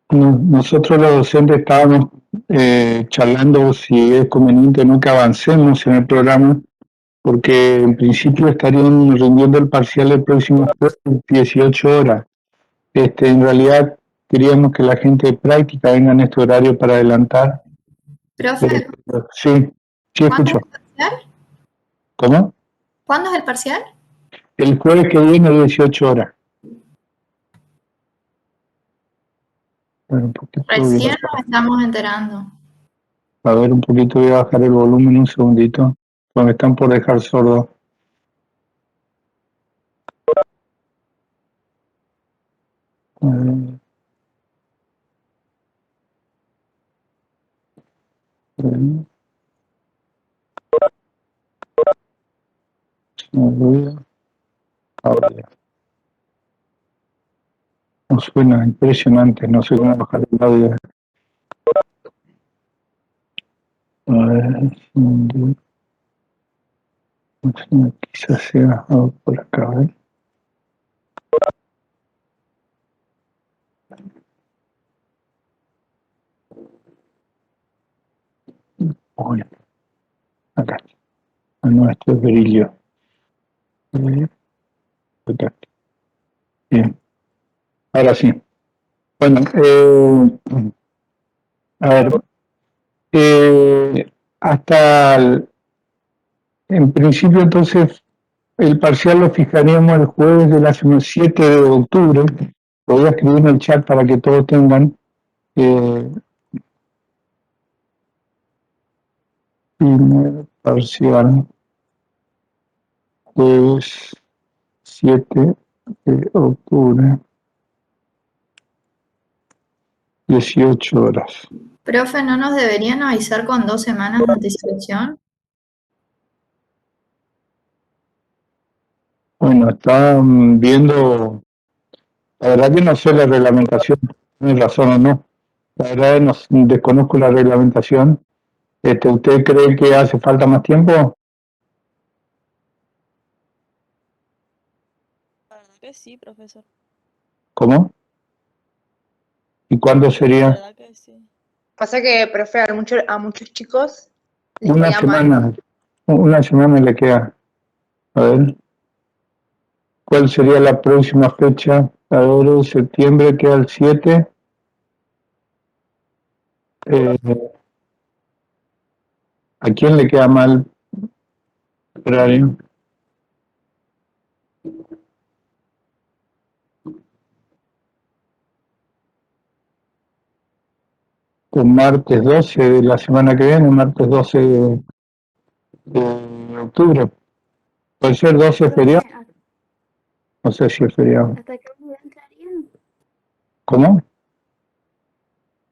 Nosotros los docentes estábamos charlando si es conveniente o no que avancemos en el programa, porque en principio estarían rindiendo el parcial el próximo jueves, 18 horas. En realidad queríamos que la gente de práctica venga en este horario para adelantar. Profe, Sí, sí ¿cuándo escucho. es el parcial? ¿Cómo? ¿Cuándo es el parcial? El jueves que viene, 18 horas. Bueno, un poquito Recién nos estamos enterando. a ver, un poquito voy a bajar el volumen un segundito, porque me están por dejar sordo. A ver. Ahora ya. No suena impresionante, no sé cómo bajar el audio. A ver, quizás sea por acá, ¿eh? Bueno, acá. Ah, no, esto es brillo. Acá. Bien, ahora sí. Bueno, a ver, hasta en principio entonces el parcial lo fijaríamos el jueves de la semana 7 de octubre. Lo voy a escribir en el chat para que todos tengan primer parcial jueves 7 de octubre, 18 horas. Profe, ¿no nos deberían avisar con 2 semanas de anticipación? Bueno, están viendo, la verdad que no sé la reglamentación, tiene razón o no. La verdad no, desconozco la reglamentación. ¿Usted cree que hace falta más tiempo? La verdad que sí, profesor. ¿Cómo? ¿Y cuándo La sería? verdad que sí. Pasa que, profe, a muchos chicos les Una queda mal. semana le queda. A ver, ¿cuál sería la próxima fecha? A ver, septiembre queda el 7. ¿A quién le queda mal el horario? El martes 12 de la semana que viene, martes 12 de octubre. ¿Puede ser 12 feriado? No sé si es feriado. ¿Hasta qué unidad entraría? ¿Cómo?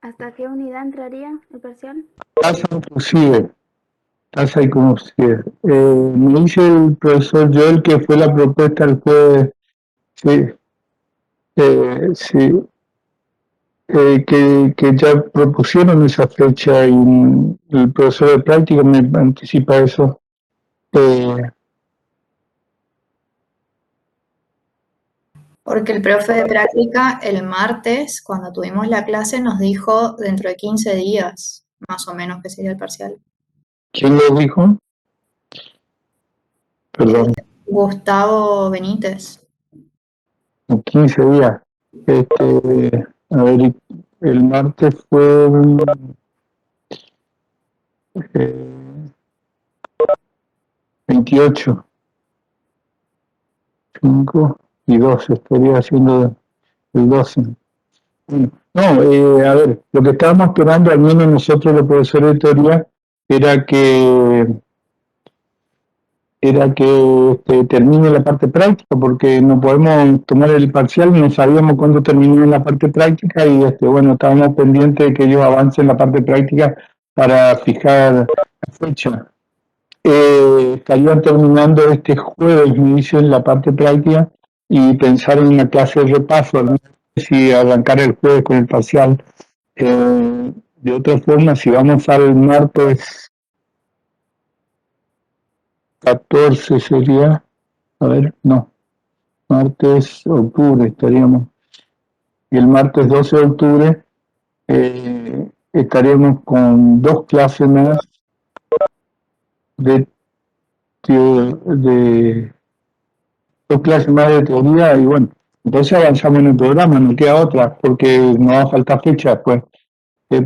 ¿Hasta qué unidad entraría el parcial? Tasa inclusive. Tasa inclusive. Me dice el profesor Joel que fue la propuesta el jueves. Sí, sí. Que ya propusieron esa fecha y el profesor de práctica me anticipa eso. Porque el profe de práctica el martes, cuando tuvimos la clase, nos dijo dentro de 15 días, más o menos, que sería el parcial. ¿Quién lo dijo? Perdón. Gustavo Benítez. 15 días. A ver, el martes fue 28, 5 y 12, estaría haciendo el 12. No, a ver, lo que estábamos esperando, al menos nosotros los profesores de teoría, era que termine la parte práctica, porque no podemos tomar el parcial, no sabíamos cuándo terminaba la parte práctica y bueno, estábamos pendientes de que ellos avancen la parte práctica para fijar la fecha. Estarían terminando este jueves, me dicen, la parte práctica y pensar en una clase de repaso, no sé si arrancar el jueves con el parcial. De otra forma, si vamos al martes 14 sería, a ver, no martes, octubre estaríamos. Y el martes 12 de octubre estaríamos con 2 clases más de, de 2 clases más de teoría y bueno, entonces avanzamos en el programa, no queda otra, porque nos va a faltar fecha, pues,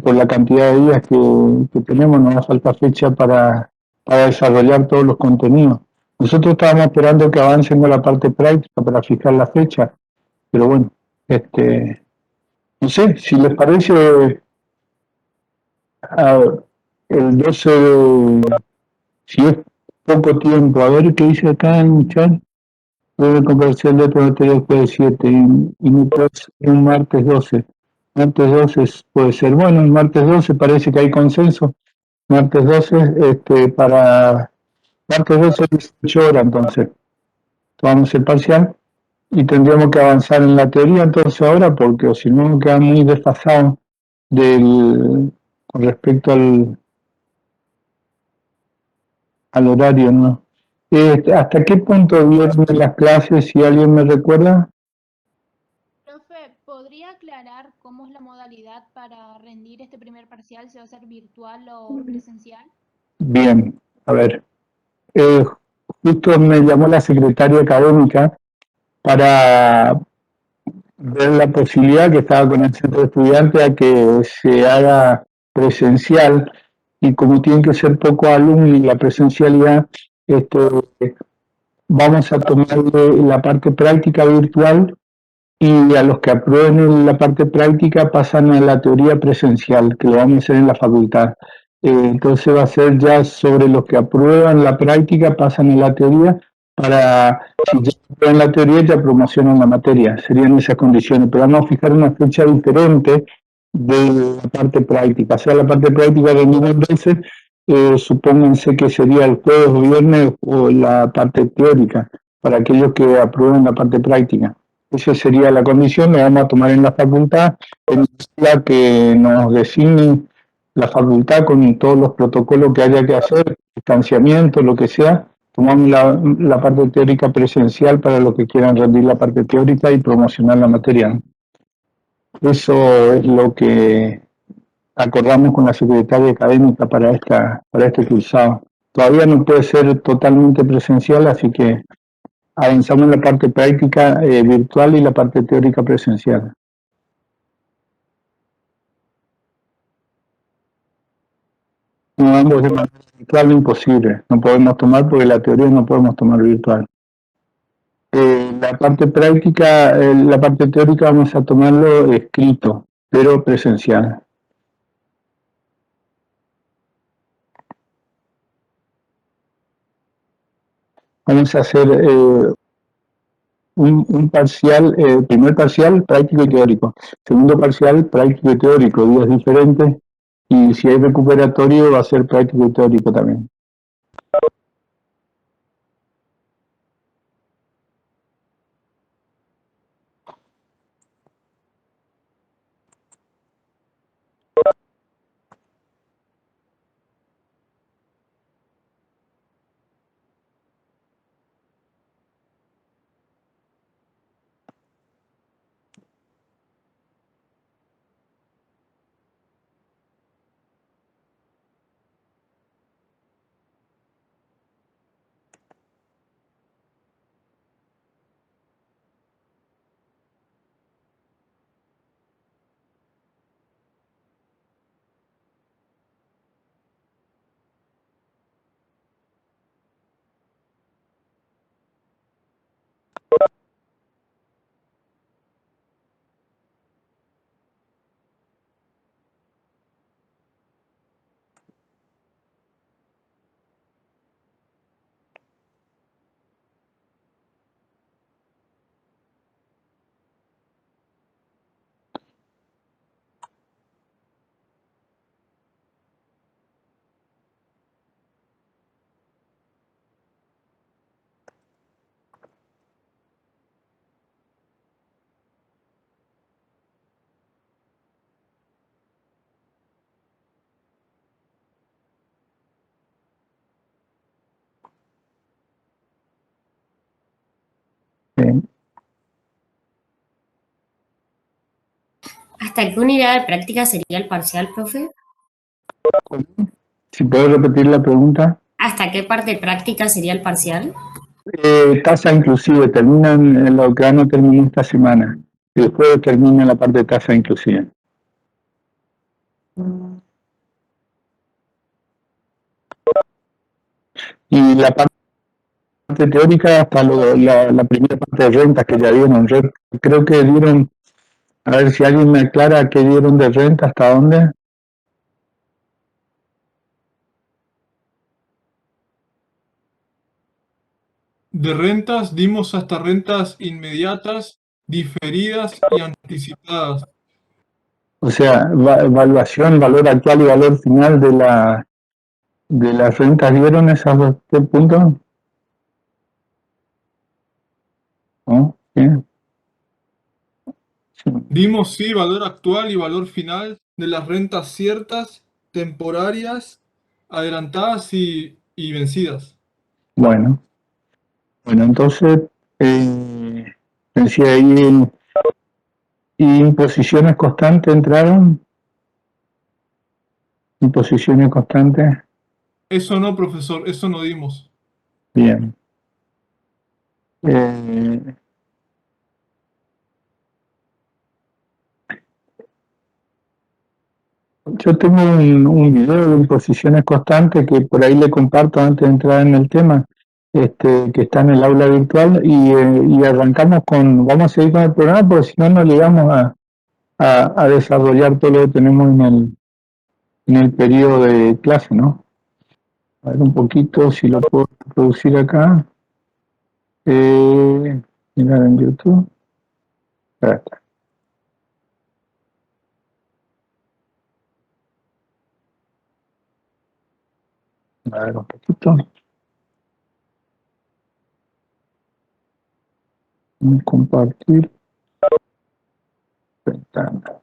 por la cantidad de días que tenemos, nos va a faltar fecha para desarrollar todos los contenidos. Nosotros estábamos esperando que avancen con la parte práctica para fijar la fecha, pero bueno, no sé, si les parece, a- el 12 de, si es poco tiempo, a ver qué dice acá el chat. Debe conversión de otro material jueves 7 y me puede ser un martes 12. Martes 12 puede ser. Bueno, el martes 12 parece que hay consenso. Martes 12, para martes 12 18 horas, entonces. Tomamos el parcial y tendríamos que avanzar en la teoría entonces ahora, porque o si no queda muy desfasado con respecto al horario, ¿no? ¿Hasta qué punto vieron las clases, si alguien me recuerda? Profe, ¿podría aclarar cómo es la modalidad para rendir este primer parcial? ¿Se va a hacer virtual o presencial? Bien, a ver. Eh, Justo me llamó la secretaria académica para ver la posibilidad que estaba con el centro de estudiantes a que se haga presencial y como tienen que ser pocos alumnos y la presencialidad, vamos a tomar la parte práctica virtual y a los que aprueben la parte práctica pasan a la teoría presencial, que lo vamos a hacer en la facultad. Entonces va a ser ya sobre los que aprueban la práctica, pasan a la teoría, para, si ya aprueban la teoría, ya promocionan la materia. Serían esas condiciones, pero vamos a fijar una fecha diferente de la parte práctica. O sea, la parte práctica de nivel 12, supónganse que sería el jueves o viernes o la parte teórica, para aquellos que aprueben la parte práctica. Esa sería la condición, la vamos a tomar en la facultad, en la que nos designe la facultad con todos los protocolos que haya que hacer, distanciamiento, lo que sea. Tomamos la parte teórica presencial para los que quieran rendir la parte teórica y promocionar la materia. Eso es lo que acordamos con la secretaria académica para este cursado. Todavía no puede ser totalmente presencial, así que avanzamos en la parte práctica virtual y la parte teórica presencial. No, ambos de manera virtual imposible, no podemos tomar porque la teoría no podemos tomar virtual. La parte teórica vamos a tomarlo escrito, pero presencial. Vamos a hacer un parcial, primer parcial práctico y teórico, segundo parcial práctico y teórico, días diferentes, y si hay recuperatorio va a ser práctico y teórico también. ¿Hasta qué unidad de práctica sería el parcial, profe? Si puedo repetir la pregunta. ¿Hasta qué parte práctica sería el parcial? Tasa inclusive, terminan lo que no terminó esta semana. Y después termina la parte de tasa inclusive. Y la parte teórica hasta la primera parte de rentas que ya dieron. Creo que dieron, a ver si alguien me aclara qué dieron de renta, hasta dónde. De rentas dimos hasta rentas inmediatas, diferidas y anticipadas. O sea, evaluación, valor actual y valor final de las rentas, ¿dieron esos dos puntos? ¿No? ¿Sí? Sí. Dimos, sí, valor actual y valor final de las rentas ciertas, temporarias, adelantadas y vencidas. Bueno, entonces, decía ahí, imposiciones constantes entraron, imposiciones constantes, Eso no, profesor, eso no dimos. bien. Yo tengo un video de imposiciones constantes que por ahí le comparto antes de entrar en el tema, que está en el aula virtual y arrancamos vamos a seguir con el programa porque si no, no llegamos a desarrollar todo lo que tenemos en el periodo de clase, ¿no? A ver un poquito si lo puedo producir acá. Mirar en YouTube. Ahí está. A ver un poquito. Compartir. Ventana.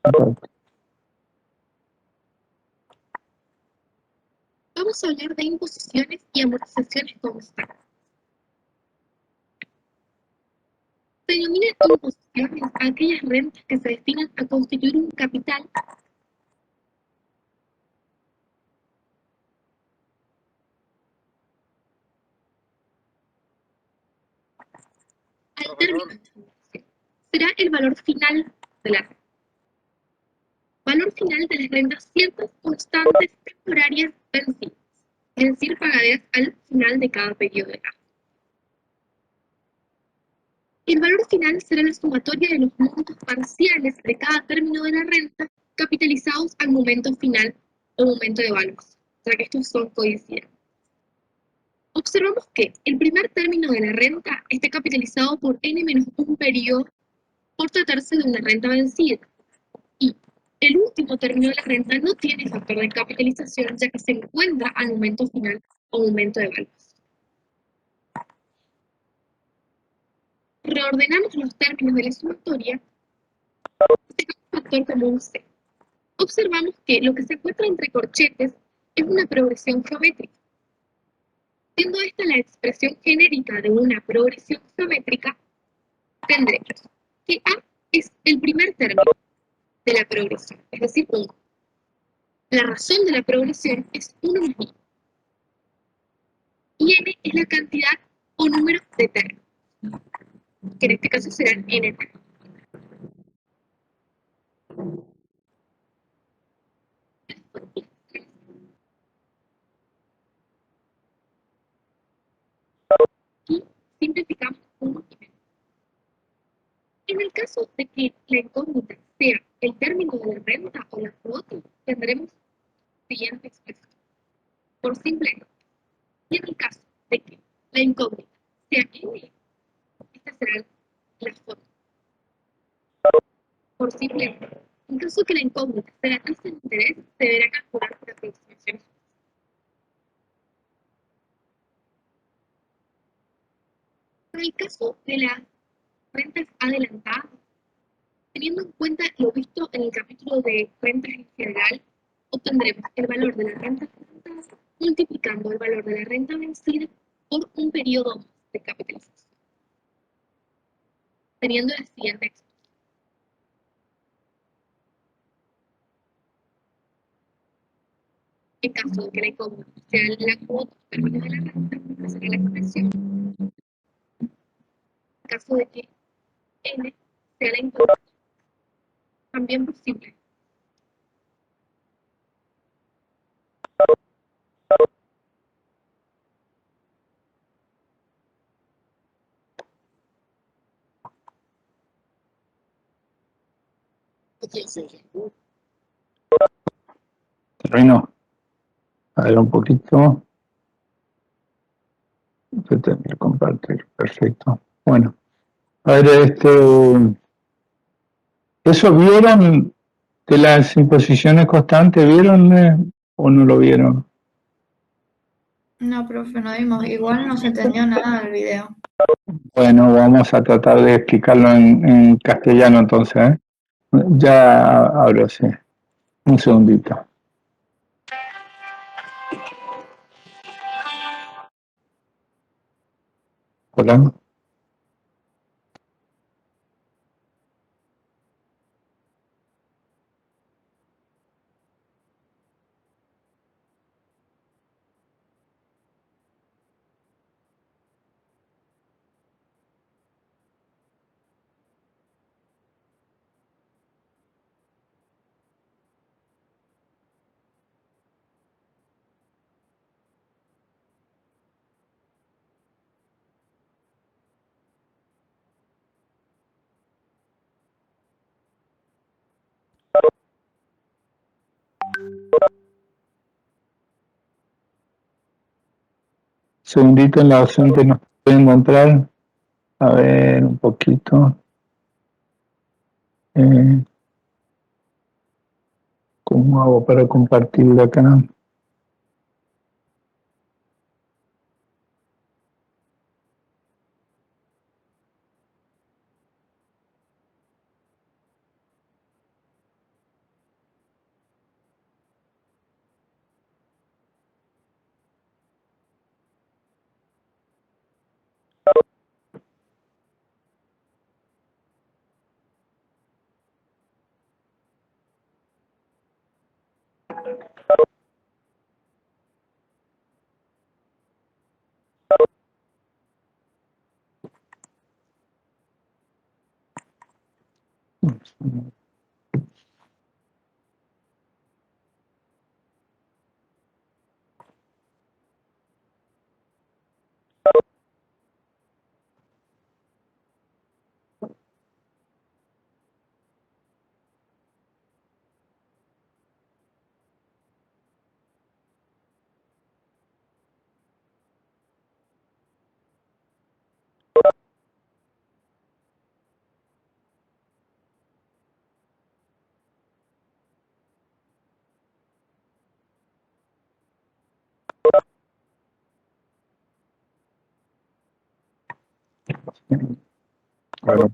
Compartir. Vamos a hablar de imposiciones y amortizaciones constantes. Se denominan imposiciones a aquellas rentas que se destinan a constituir un capital al término de esta amortización. Será el valor final de la renta. Valor final de las rentas ciertas, constantes, temporarias, vencidas, es decir, pagadas al final de cada periodo de gasto. El valor final será la sumatoria de los montos parciales de cada término de la renta capitalizados al momento final o momento de evaluación, o sea que estos son coincidentes. Observamos que el primer término de la renta está capitalizado por n-1 periodo por tratarse de una renta vencida, y el último término de la renta no tiene factor de capitalización ya que se encuentra al momento final o momento de evaluación. Reordenamos los términos de la sumatoria y tenemos un factor común C. Observamos que lo que se encuentra entre corchetes es una progresión geométrica. Siendo esta la expresión genérica de una progresión geométrica, tendremos que A es el primer término de la progresión, es decir, 1. La razón de la progresión es 1 más i. Y n es la cantidad o número de términos, que en este caso serán n términos. Y simplificamos 1 y menos. En el caso de que la incógnita sea el término de la renta o la cuota, tendremos siguiente expresión, por simple n. Y en el caso de que la incógnita sea n, esta será la forma, por simple n. En caso de que la incógnita sea la tasa de interés, se deberá calcular por aproximación. En el caso de las rentas adelantadas, teniendo en cuenta lo visto en el capítulo de rentas en general, obtendremos el valor de la renta adelantada multiplicando el valor de la renta vencida por un periodo de capitalización, teniendo la siguiente expresión. En caso de que la incómoda sea la cuota término de la renta, esa será la expresión. En caso de que n sea la incómoda, también posible. Termino. A ver un poquito. Se termina de compartir. Perfecto. Bueno. A ver, ¿eso vieron de las imposiciones constantes? ¿Vieron o no lo vieron? No, profe, no vimos. Igual no se entendió nada del video. Bueno, vamos a tratar de explicarlo en castellano entonces, ¿eh? Ya hablo, sí. Un segundito. Hola. Segundito en la opción que nos puede encontrar. A ver, un poquito. ¿Cómo hago para compartirlo acá? Claro.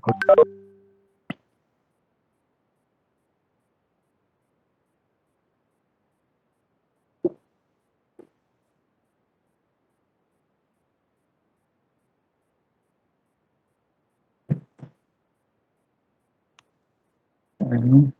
Bueno.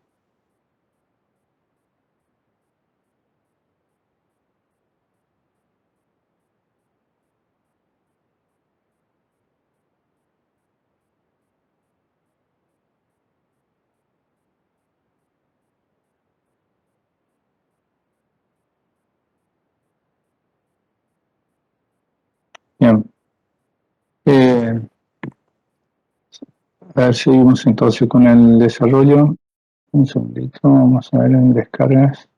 Bien. A ver, seguimos entonces con el desarrollo. Un segundito, vamos a ver en descargas.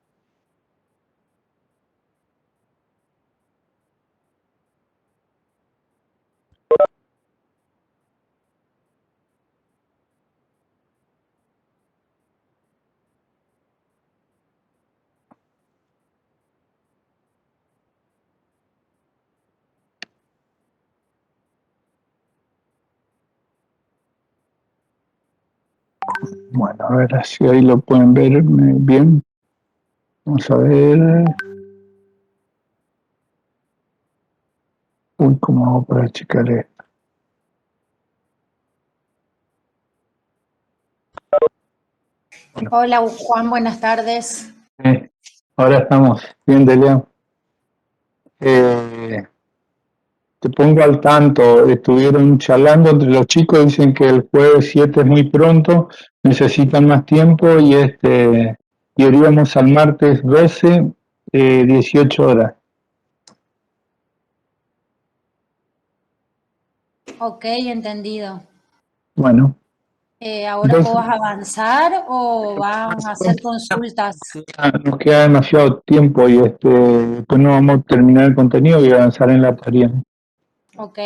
Bueno, a ver si ahí lo pueden ver bien. Vamos a ver. Uy, ¿cómo hago para checar esto? Hola Juan, buenas tardes. Ahora estamos bien, Delia. Te pongo al tanto, estuvieron charlando entre los chicos, dicen que el jueves 7 es muy pronto, necesitan más tiempo y iríamos al martes 12, 18 horas. Ok, entendido. Bueno, ¿Ahora entonces vos vas a avanzar o van a hacer consultas? nos queda demasiado tiempo y después no vamos a terminar el contenido y avanzar en la tarea. Ok,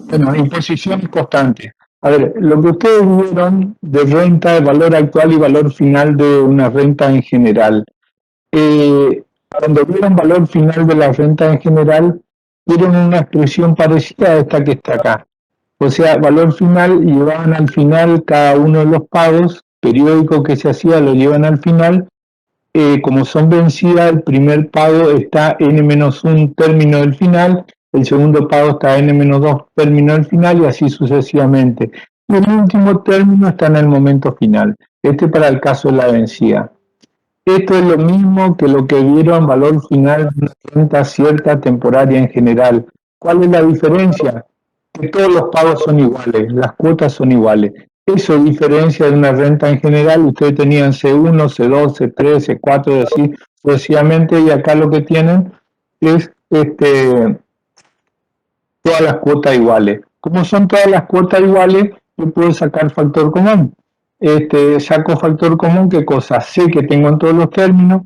Bueno, imposición constante. A ver, lo que ustedes vieron de renta, de valor actual y valor final de una renta en general. Cuando vieron valor final de la renta en general, vieron una expresión parecida a esta que está acá. O sea, valor final, llevaban al final cada uno de los pagos periódicos que se hacía, lo llevan al final. Como son vencidas, el primer pago está n-1 término del final, el segundo pago está n-2 término del final y así sucesivamente. Y el último término está en el momento final. Este para el caso de la vencida. Esto es lo mismo que lo que vieron valor final de una renta cierta temporaria en general. ¿Cuál es la diferencia? Que todos los pagos son iguales, las cuotas son iguales. Eso diferencia de una renta en general. Ustedes tenían C1, C2, C3, C4 y así sucesivamente, y acá lo que tienen es todas las cuotas iguales. Como son todas las cuotas iguales, yo puedo sacar factor común. Saco factor común, ¿qué cosa? Sé que tengo en todos los términos.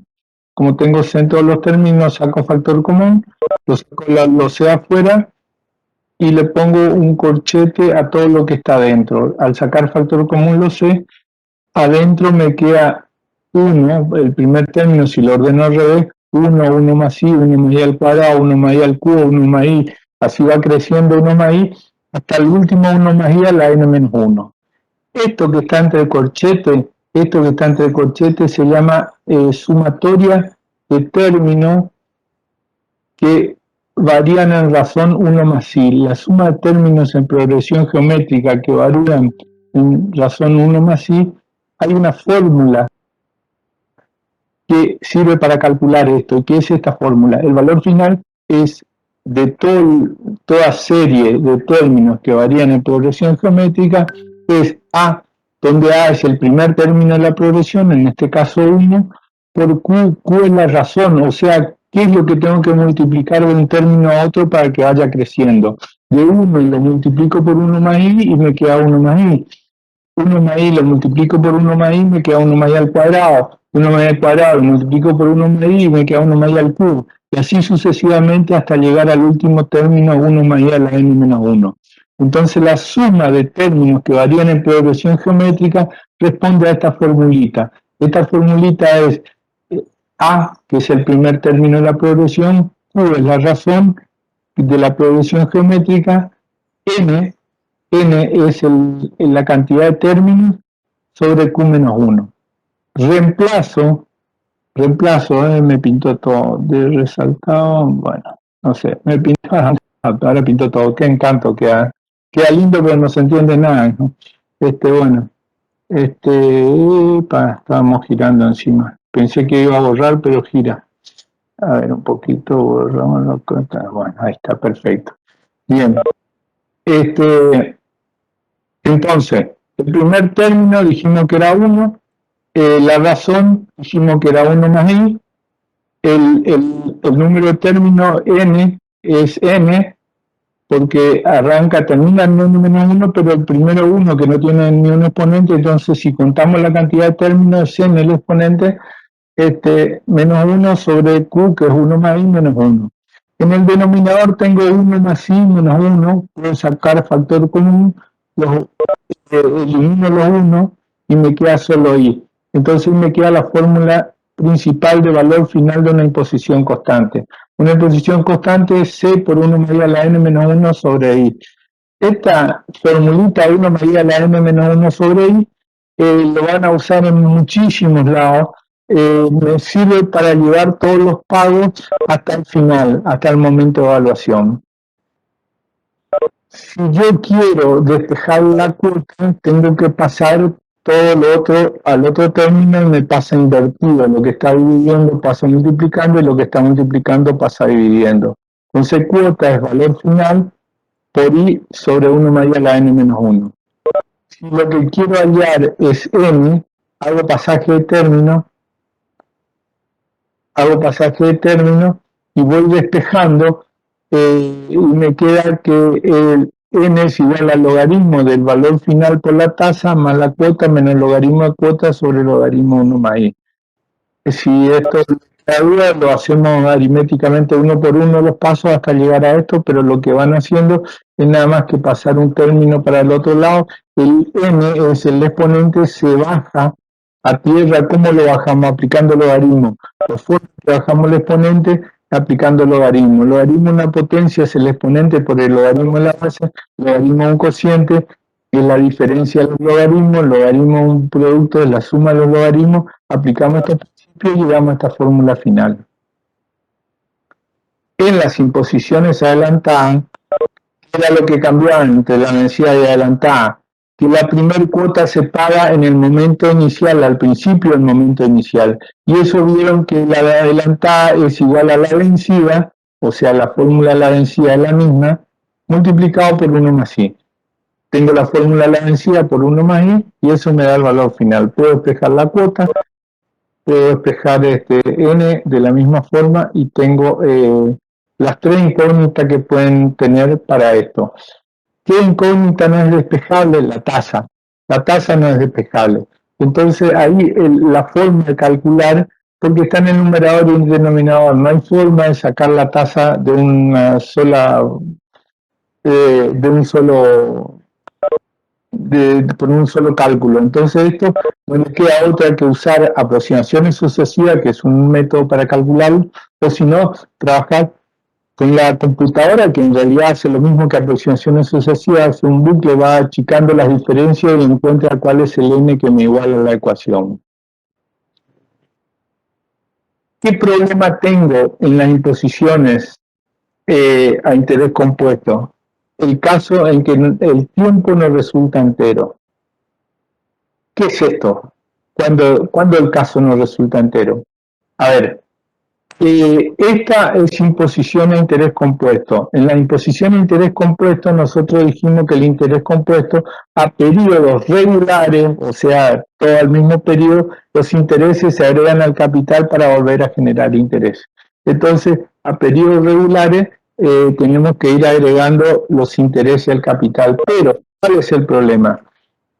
Como tengo C en todos los términos, saco factor común, lo sé afuera y le pongo un corchete a todo lo que está adentro. Al sacar factor común lo sé, adentro me queda 1, el primer término, si lo ordeno al revés, 1 más i, 1 más i al cuadrado, 1 más i al cubo, 1 más i, así va creciendo 1 más i, hasta el último 1 más i a la n-1. Esto que está entre el corchete se llama sumatoria de términos que varían en razón 1 más i. La suma de términos en progresión geométrica que varían en razón 1 más i, hay una fórmula que sirve para calcular esto. ¿Qué es esta fórmula? El valor final es de toda serie de términos que varían en progresión geométrica, es A, donde A es el primer término de la progresión, en este caso 1, por Q. Q es la razón, o sea, ¿qué es lo que tengo que multiplicar de un término a otro para que vaya creciendo? De 1 lo multiplico por 1 más i y me queda 1 más i. 1 más i lo multiplico por 1 más i, me queda 1 más i al cuadrado. 1 más i al cuadrado lo multiplico por 1 más i y me queda 1 más i al cubo. Y así sucesivamente hasta llegar al último término, 1 más i a la n-1. Entonces la suma de términos que varían en progresión geométrica responde a esta formulita. Esta formulita es A, que es el primer término de la progresión, Q es la razón de la progresión geométrica, N es la cantidad de términos sobre Q menos 1. Reemplazo, me pintó todo de resaltado, bueno, no sé, me pintó, ahora pintó todo, qué encanto, queda lindo pero no se entiende nada, ¿no? Estábamos girando encima, pensé que iba a borrar pero gira. A ver, un poquito, borramos, bueno, ahí está, perfecto. Bien, entonces, el primer término dijimos que era 1, la razón dijimos que era 1 más i, el número de término n es n, porque termina en n-1, pero el primero 1 que no tiene ni un exponente, entonces si contamos la cantidad de términos es n el exponente, menos 1 sobre q, que es 1 más i menos 1. En el denominador tengo 1 más i menos 1, puedo sacar factor común, elimino los 1 y me queda solo i. Entonces me queda la fórmula principal de valor final de una imposición constante. Una imposición constante es c por 1 más i a la n menos 1 sobre i. Esta formulita 1 más i a la n menos 1 sobre i lo van a usar en muchísimos lados. Me sirve para llevar todos los pagos hasta el final, hasta el momento de evaluación. Si yo quiero despejar la cuota, tengo que pasar todo lo otro al otro término me pasa invertido, lo que está dividiendo pasa multiplicando y lo que está multiplicando pasa dividiendo. Entonces cuota es valor final por i sobre 1 más i a la n menos 1. Si lo que quiero hallar es n, hago pasaje de término y voy despejando y me queda que el n es igual al logaritmo del valor final por la tasa más la cuota menos el logaritmo de cuota sobre el logaritmo 1 más i. Si esto la duda, lo hacemos aritméticamente uno por uno los pasos hasta llegar a esto, pero lo que van haciendo es nada más que pasar un término para el otro lado. El n es el exponente, se baja a tierra. ¿Cómo lo bajamos? Aplicando logaritmo. Por forma que bajamos el exponente aplicando logaritmo. Logaritmo de una potencia es el exponente por el logaritmo de la base, logaritmo de un cociente es la diferencia de los logaritmos, logaritmo de un producto es la suma de los logaritmos. Aplicamos este principio y llegamos a esta fórmula final. En las imposiciones adelantadas, era lo que cambiaban entre la densidad y adelantada, que la primer cuota se paga en el momento inicial, al principio del momento inicial, y eso vieron que la de adelantada es igual a la vencida, o sea, la fórmula de la vencida es la misma, multiplicado por 1 más i. Tengo la fórmula de la vencida por 1 más i, y eso me da el valor final. Puedo despejar la cuota, puedo despejar n de la misma forma, y tengo las tres incógnitas que pueden tener para esto. ¿Qué incógnita no es despejable? La tasa. La tasa no es despejable. Entonces ahí la forma de calcular, porque está en el numerador y el denominador, no hay forma de sacar la tasa de una sola, de un solo, por un solo cálculo. Entonces esto no nos queda otra que usar aproximaciones sucesivas, que es un método para calcular, o si no, trabajar con la computadora, que en realidad hace lo mismo que aproximaciones sucesivas, hace un bucle, va achicando las diferencias y encuentra cuál es el n que me iguala a la ecuación. ¿Qué problema tengo en las imposiciones a interés compuesto? El caso en que el tiempo no resulta entero. ¿Qué es esto? ¿Cuándo el caso no resulta entero? A ver, esta es imposición a interés compuesto. En la imposición a interés compuesto nosotros dijimos que el interés compuesto a periodos regulares, o sea, todo al mismo periodo, los intereses se agregan al capital para volver a generar interés. Entonces, a periodos regulares tenemos que ir agregando los intereses al capital. Pero, ¿cuál es el problema?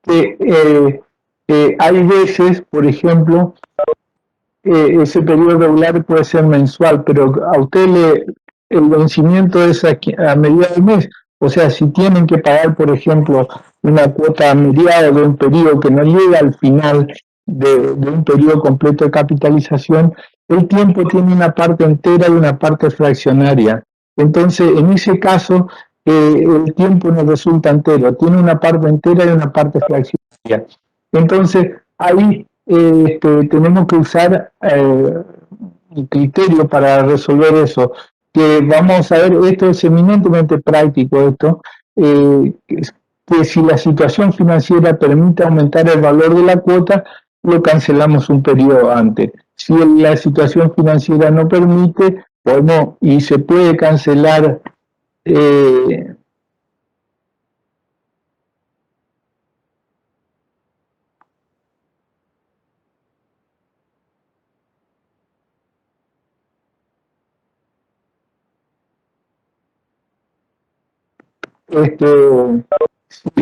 Que hay veces, por ejemplo, ese periodo regular puede ser mensual, pero a usted el vencimiento es a mediados del mes. O sea, si tienen que pagar, por ejemplo, una cuota a mediados de un periodo que no llega al final de un periodo completo de capitalización, el tiempo tiene una parte entera y una parte fraccionaria. Entonces, en ese caso, el tiempo no resulta entero, tiene una parte entera y una parte fraccionaria. Entonces, ahí tenemos que usar un criterio para resolver eso. Que vamos a ver, esto es eminentemente práctico, que si la situación financiera permite aumentar el valor de la cuota, lo cancelamos un periodo antes. Si la situación financiera no permite, podemos, y se puede cancelar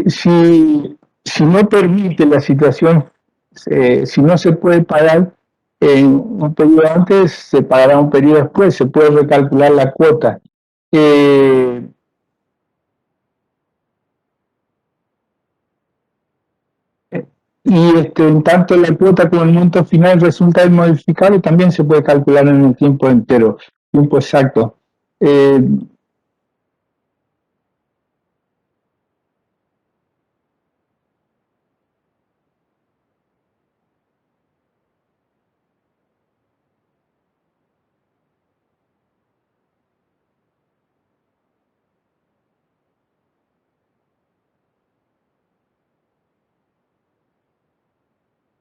si no permite la situación, si no se puede pagar en un periodo antes, se pagará un periodo después, se puede recalcular la cuota. Y en tanto la cuota como el monto final resulta inmodificable, también se puede calcular en el tiempo entero, tiempo exacto.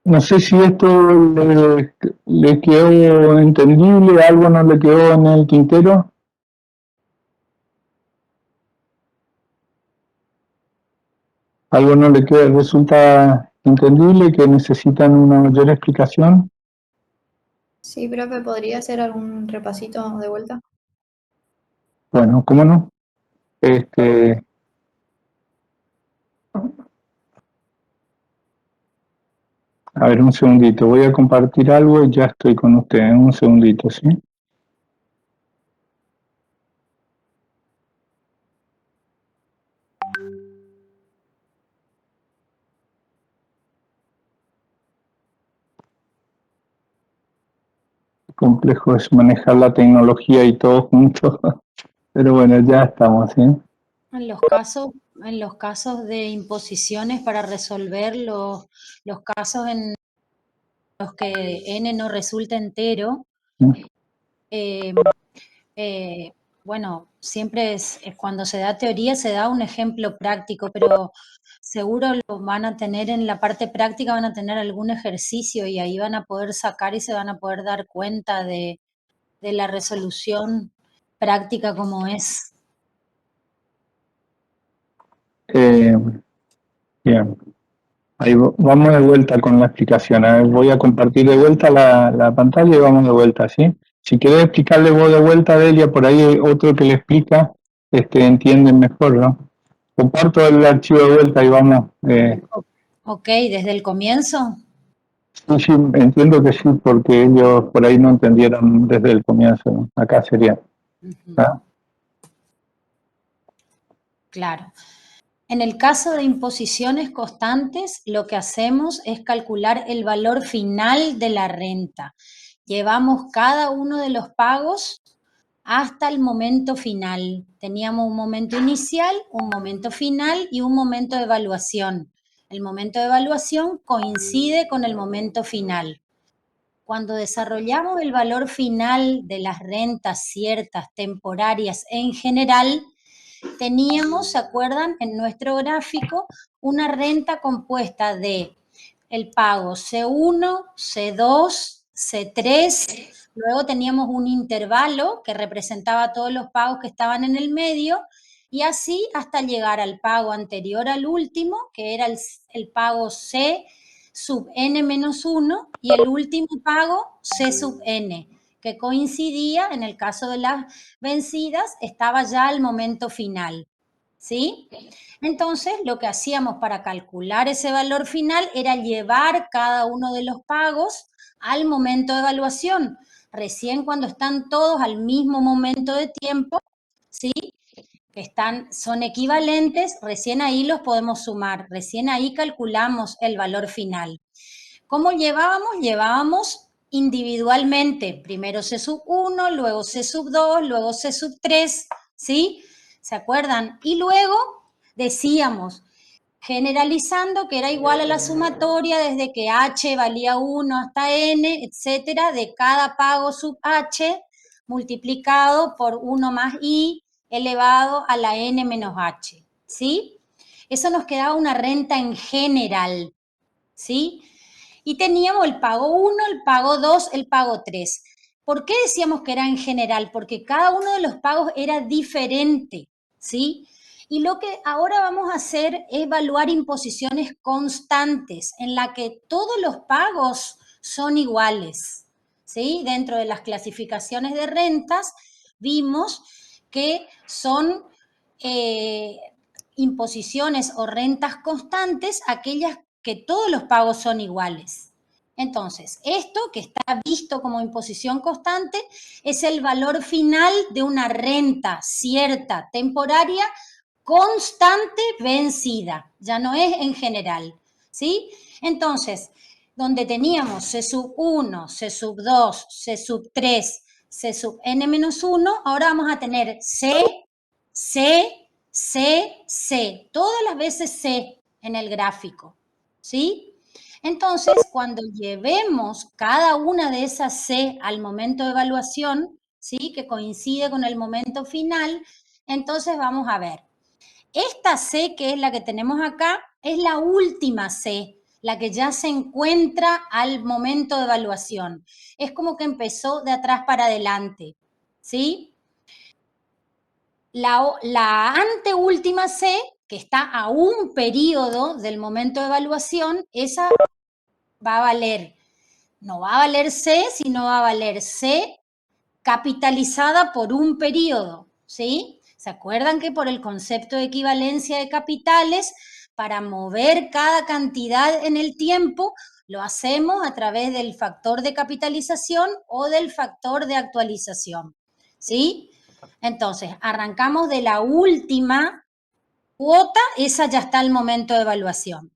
No sé si esto le quedó entendible, algo no le quedó en el tintero. Algo no le queda, resulta entendible, que necesitan una mayor explicación. Sí, profe, ¿podría hacer algún repasito de vuelta? Bueno, ¿cómo no? A ver, un segundito, voy a compartir algo y ya estoy con ustedes, un segundito, ¿sí? Complejo es manejar la tecnología y todo junto, pero bueno, ya estamos, ¿sí? En los casos de imposiciones para resolver los casos en los que n no resulta entero, bueno, siempre es cuando se da teoría se da un ejemplo práctico, pero seguro lo van a tener en la parte práctica, van a tener algún ejercicio y ahí van a poder sacar y se van a poder dar cuenta de la resolución práctica como es. Bien, ahí vamos de vuelta con la explicación. A ver, voy a compartir de vuelta la pantalla y vamos de vuelta, ¿sí? Si querés explicarle vos de vuelta, Delia, por ahí hay otro que le explica, entienden mejor, ¿no? Comparto el archivo de vuelta y vamos. Ok, desde el comienzo. Sí, entiendo que sí, porque ellos por ahí no entendieron desde el comienzo, ¿no? Acá sería. ¿Ah? Claro. En el caso de imposiciones constantes, lo que hacemos es calcular el valor final de la renta. Llevamos cada uno de los pagos hasta el momento final. Teníamos un momento inicial, un momento final y un momento de evaluación. El momento de evaluación coincide con el momento final. Cuando desarrollamos el valor final de las rentas ciertas, temporarias en general, teníamos, ¿se acuerdan? En nuestro gráfico, una renta compuesta de el pago C1, C2, C3, luego teníamos un intervalo que representaba todos los pagos que estaban en el medio, y así hasta llegar al pago anterior al último, que era el pago C sub n menos 1, y el último pago C sub n, que coincidía, en el caso de las vencidas, estaba ya al momento final, ¿sí? Entonces, lo que hacíamos para calcular ese valor final era llevar cada uno de los pagos al momento de evaluación. Recién cuando están todos al mismo momento de tiempo, ¿sí? Que son equivalentes, recién ahí los podemos sumar, recién ahí calculamos el valor final. ¿Cómo llevábamos? Llevábamos individualmente, primero C sub 1, luego C sub 2, luego C sub 3, ¿sí? ¿Se acuerdan? Y luego decíamos, generalizando, que era igual a la sumatoria desde que H valía 1 hasta N, etcétera, de cada pago sub H multiplicado por 1 más I elevado a la N menos H, ¿sí? Eso nos quedaba una renta en general, ¿sí? Y teníamos el pago 1, el pago 2, el pago 3. ¿Por qué decíamos que era en general? Porque cada uno de los pagos era diferente, ¿sí? Y lo que ahora vamos a hacer es evaluar imposiciones constantes en la que todos los pagos son iguales, ¿sí? Dentro de las clasificaciones de rentas vimos que son imposiciones o rentas constantes aquellas que todos los pagos son iguales. Entonces, esto que está visto como imposición constante es el valor final de una renta cierta, temporaria, constante, vencida. Ya no es en general, ¿sí? Entonces, donde teníamos C sub 1, C sub 2, C sub 3, C sub n-1, ahora vamos a tener C, C, C, C, todas las veces C en el gráfico, ¿sí? Entonces, cuando llevemos cada una de esas C al momento de evaluación, ¿sí? Que coincide con el momento final, entonces vamos a ver. Esta C, que es la que tenemos acá, es la última C, la que ya se encuentra al momento de evaluación. Es como que empezó de atrás para adelante, ¿sí? La anteúltima C, que está a un periodo del momento de evaluación, esa va a valer, no va a valer C, sino va a valer C capitalizada por un periodo, ¿sí? ¿Se acuerdan que por el concepto de equivalencia de capitales, para mover cada cantidad en el tiempo, lo hacemos a través del factor de capitalización o del factor de actualización, ¿sí? Entonces, arrancamos de la última cuota, esa ya está al momento de evaluación.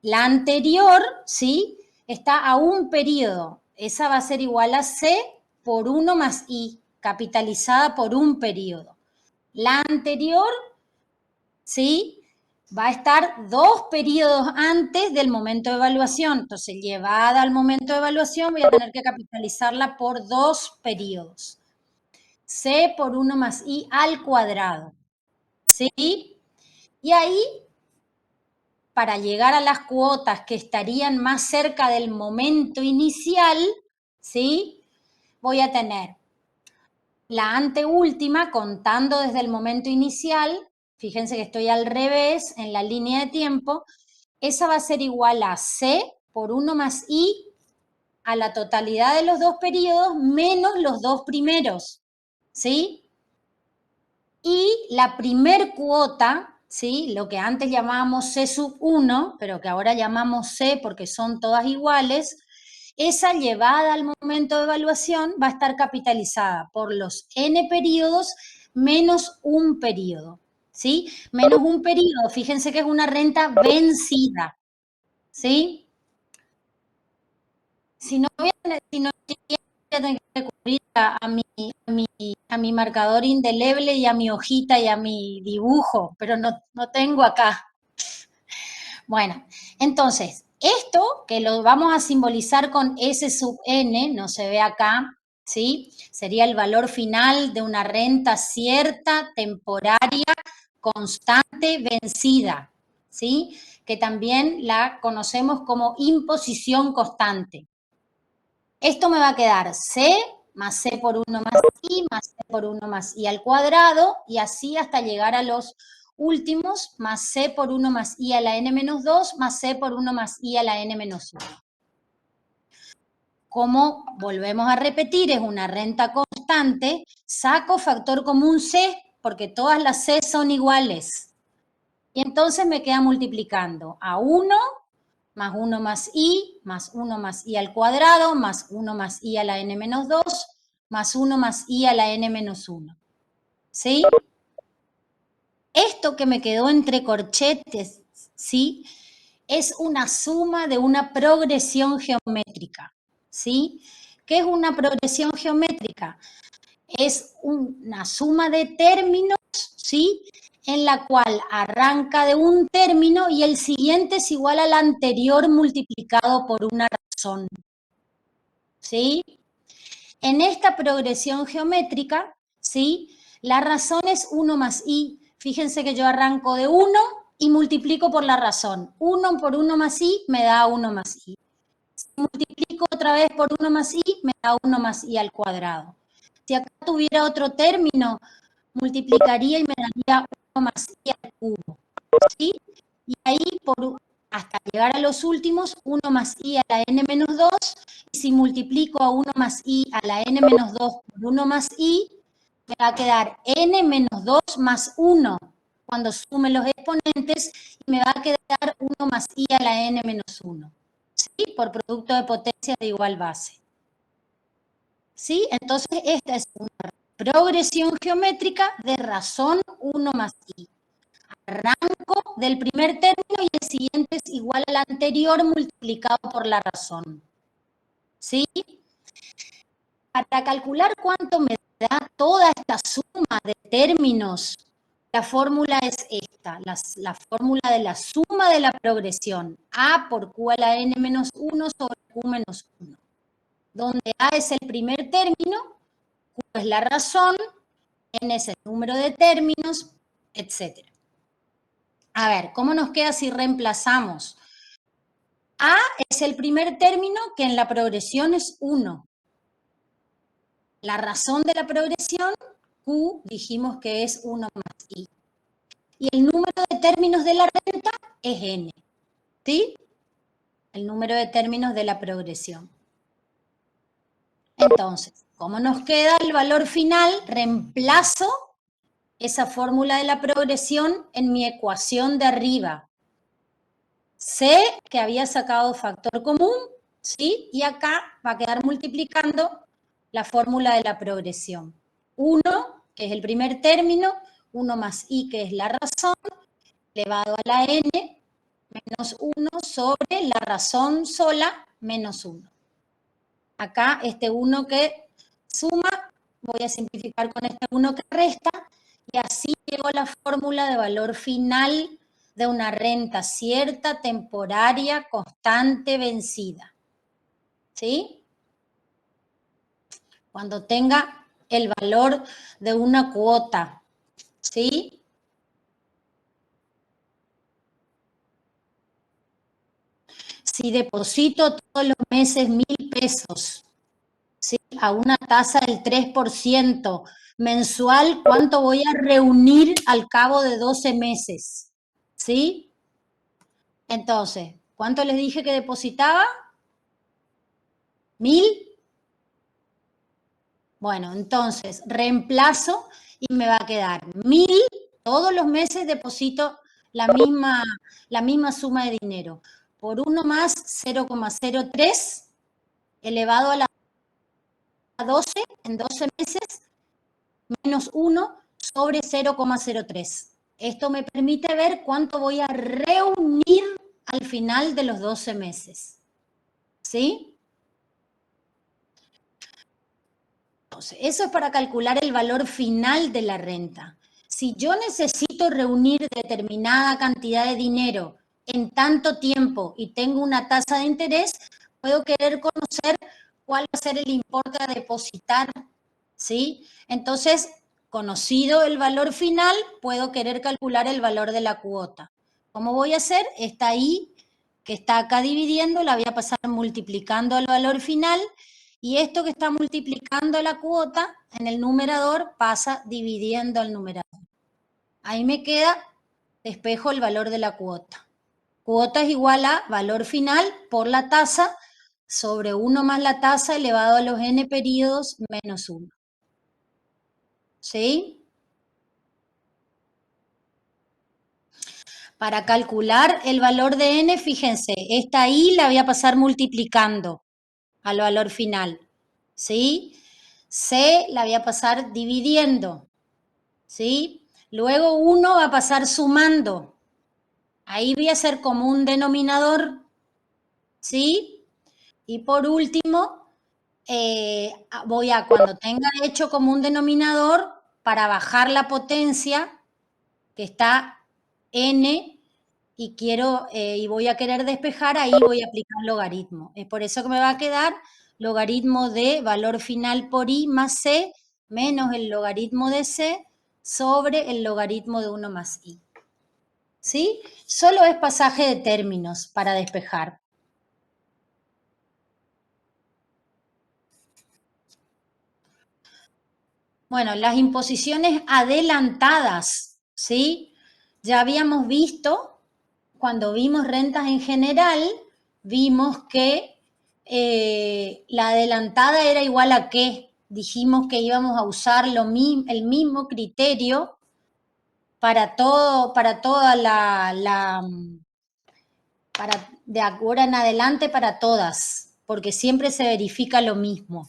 La anterior, ¿sí? Está a un periodo, esa va a ser igual a C por 1 más I, capitalizada por un periodo. La anterior, ¿sí? Va a estar 2 periodos antes del momento de evaluación. Entonces, llevada al momento de evaluación, voy a tener que capitalizarla por 2 periodos. C por 1 más I al cuadrado, ¿sí? Y ahí, para llegar a las cuotas que estarían más cerca del momento inicial, ¿sí? Voy a tener la anteúltima, contando desde el momento inicial, fíjense que estoy al revés en la línea de tiempo, esa va a ser igual a C por 1 más I a la totalidad de los 2 periodos menos los 2 primeros, ¿sí? Y la primer cuota, ¿sí? Lo que antes llamábamos C sub 1, pero que ahora llamamos C porque son todas iguales, esa llevada al momento de evaluación va a estar capitalizada por los n periodos menos un periodo, ¿sí? Menos un periodo, fíjense que es una renta vencida, ¿sí? Si no voy a tener que recurrir a mi marcador indeleble y a mi hojita y a mi dibujo, pero no tengo acá. Bueno, entonces, esto que lo vamos a simbolizar con S sub n, no se ve acá, ¿sí? Sería el valor final de una renta cierta, temporaria, constante, vencida, ¿sí? Que también la conocemos como imposición constante. Esto me va a quedar C más C por 1 más I más C por 1 más I al cuadrado, y así hasta llegar a los últimos, más C por 1 más I a la n menos 2, más C por 1 más I a la n menos 1. Como volvemos a repetir, es una renta constante, saco factor común C, porque todas las C son iguales. Y entonces me queda multiplicando a 1 más 1 más I, más 1 más I al cuadrado, más 1 más I a la n menos 2, más 1 más I a la n menos 1. ¿Sí? Esto que me quedó entre corchetes, ¿sí? Es una suma de una progresión geométrica, ¿sí? ¿Qué es una progresión geométrica? Es una suma de términos, ¿sí? En la cual arranca de un término y el siguiente es igual al anterior multiplicado por una razón, ¿sí? En esta progresión geométrica, ¿sí? La razón es 1 más I. Fíjense que yo arranco de 1 y multiplico por la razón. 1 por 1 más I me da 1 más I. Si multiplico otra vez por 1 más I, me da 1 más I al cuadrado. Si acá tuviera otro término, multiplicaría y me daría 1 más I al cubo, ¿sí? Y ahí, hasta llegar a los últimos, 1 más I a la n menos 2, y si multiplico a 1 más I a la n menos 2 por 1 más I, me va a quedar n menos 2 más 1, cuando sume los exponentes, y me va a quedar 1 más I a la n menos 1, ¿sí? Por producto de potencia de igual base. ¿Sí? Entonces, esta es una progresión geométrica de razón 1 más I. Arranco del primer término y el siguiente es igual al anterior multiplicado por la razón. ¿Sí? Para calcular cuánto me da toda esta suma de términos, la fórmula es esta, la fórmula de la suma de la progresión, A por Q a la n menos 1 sobre Q menos 1. Donde A es el primer término, Q es la razón, N es el número de términos, etc. A ver, ¿cómo nos queda si reemplazamos A es el primer término que en la progresión es 1. La razón de la progresión, Q, dijimos que es 1 más I. Y el número de términos de la renta es N. ¿Sí? El número de términos de la progresión. Entonces, como nos queda el valor final, reemplazo esa fórmula de la progresión en mi ecuación de arriba. Sé que había sacado factor común, ¿sí? Y acá va a quedar multiplicando la fórmula de la progresión. 1, que es el primer término, 1 más I, que es la razón, elevado a la N, menos 1 sobre la razón sola, menos 1. Acá este 1 que suma, voy a simplificar con este 1 que resta, y así llegó la fórmula de valor final de una renta cierta, temporaria, constante, vencida. ¿Sí? Cuando tenga el valor de una cuota. ¿Sí? Si deposito todos los meses 1.000 pesos, ¿sí? A una tasa del 3% mensual, ¿cuánto voy a reunir al cabo de 12 meses? ¿Sí? Entonces, ¿cuánto les dije que depositaba? 1.000. Bueno, entonces reemplazo y me va a quedar 1.000. Todos los meses deposito la misma suma de dinero. Por 1 más 0,03 elevado a la 12 en 12 meses menos 1 sobre 0,03. Esto me permite ver cuánto voy a reunir al final de los 12 meses. ¿Sí? Entonces, eso es para calcular el valor final de la renta. Si yo necesito reunir determinada cantidad de dinero en tanto tiempo y tengo una tasa de interés, puedo querer conocer cuál va a ser el importe a depositar, ¿sí? Entonces, conocido el valor final, puedo querer calcular el valor de la cuota. ¿Cómo voy a hacer? Esta I que está acá dividiendo, la voy a pasar multiplicando el valor final, y esto que está multiplicando la cuota en el numerador pasa dividiendo el numerador. Ahí me queda, despejo el valor de la cuota. Cuota es igual a valor final por la tasa sobre 1 más la tasa elevado a los n periodos menos 1. ¿Sí? Para calcular el valor de n, fíjense, esta I la voy a pasar multiplicando al valor final. ¿Sí? C la voy a pasar dividiendo. ¿Sí? Luego 1 va a pasar sumando. Ahí voy a hacer como un denominador. ¿Sí? Y por último, voy a, cuando tenga hecho como un denominador, para bajar la potencia, que está n, y quiero, y voy a querer despejar, ahí voy a aplicar logaritmo. Es por eso que me va a quedar logaritmo de valor final por I más C menos el logaritmo de C sobre el logaritmo de 1 más I. ¿Sí? Solo es pasaje de términos para despejar. Bueno, las imposiciones adelantadas, ¿sí? Ya habíamos visto, cuando vimos rentas en general, vimos que la adelantada era igual a ¿qué? Dijimos que íbamos a usar el mismo criterio para toda de ahora en adelante para todas, porque siempre se verifica lo mismo.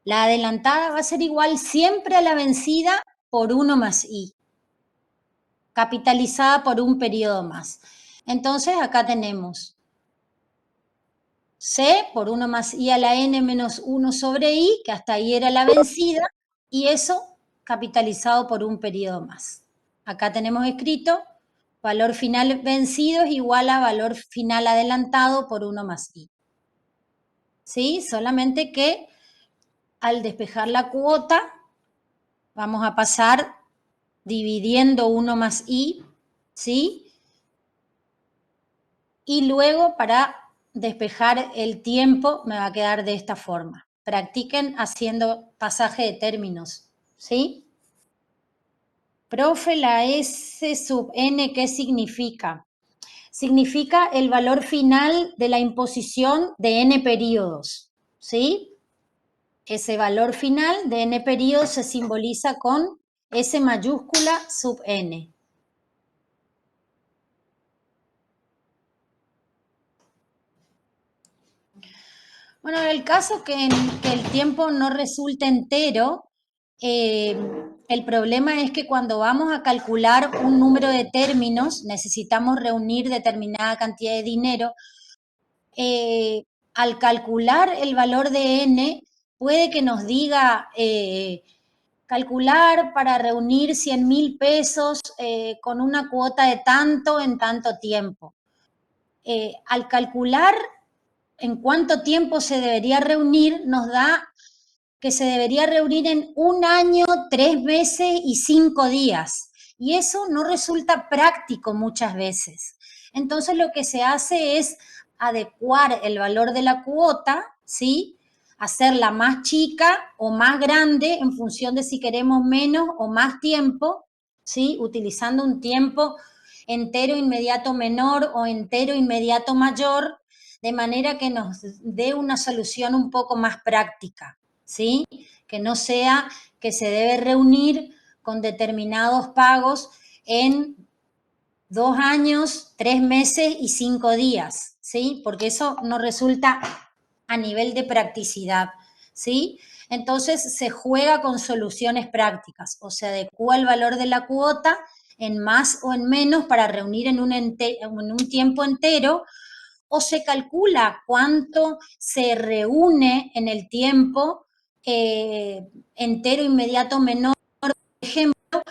La adelantada va a ser igual siempre a la vencida por 1 más I, capitalizada por un periodo más. Entonces acá tenemos C por 1 más I a la N menos 1 sobre I, que hasta ahí era la vencida, y eso capitalizado por un periodo más. Acá tenemos escrito valor final vencido es igual a valor final adelantado por 1 más I. ¿Sí? Solamente que al despejar la cuota, vamos a pasar dividiendo 1 más I, ¿sí? Y luego para despejar el tiempo, me va a quedar de esta forma. Practiquen haciendo pasaje de términos, ¿sí? Profe, la S sub n, ¿qué significa? Significa el valor final de la imposición de n periodos, ¿sí? Ese valor final de n periodos se simboliza con S mayúscula sub n. Bueno, en el caso que el tiempo no resulte entero, el problema es que cuando vamos a calcular un número de términos, necesitamos reunir determinada cantidad de dinero. Al calcular el valor de n, puede que nos diga calcular para reunir 100.000 pesos con una cuota de tanto en tanto tiempo. Al calcular en cuánto tiempo se debería reunir, nos da que se debería reunir en 1 año, 3 meses y 5 días. Y eso no resulta práctico muchas veces. Entonces lo que se hace es adecuar el valor de la cuota, ¿sí? Hacerla más chica o más grande en función de si queremos menos o más tiempo, ¿sí? Utilizando un tiempo entero inmediato menor o entero inmediato mayor, de manera que nos dé una solución un poco más práctica, ¿sí? Que no sea que se debe reunir con determinados pagos en 2 años, 3 meses y 5 días, ¿sí? Porque eso no resulta a nivel de practicidad, ¿sí? Entonces se juega con soluciones prácticas, o se adecua el valor de la cuota en más o en menos para reunir en un tiempo entero, o se calcula cuánto se reúne en el tiempo entero, inmediato, menor. Por ejemplo,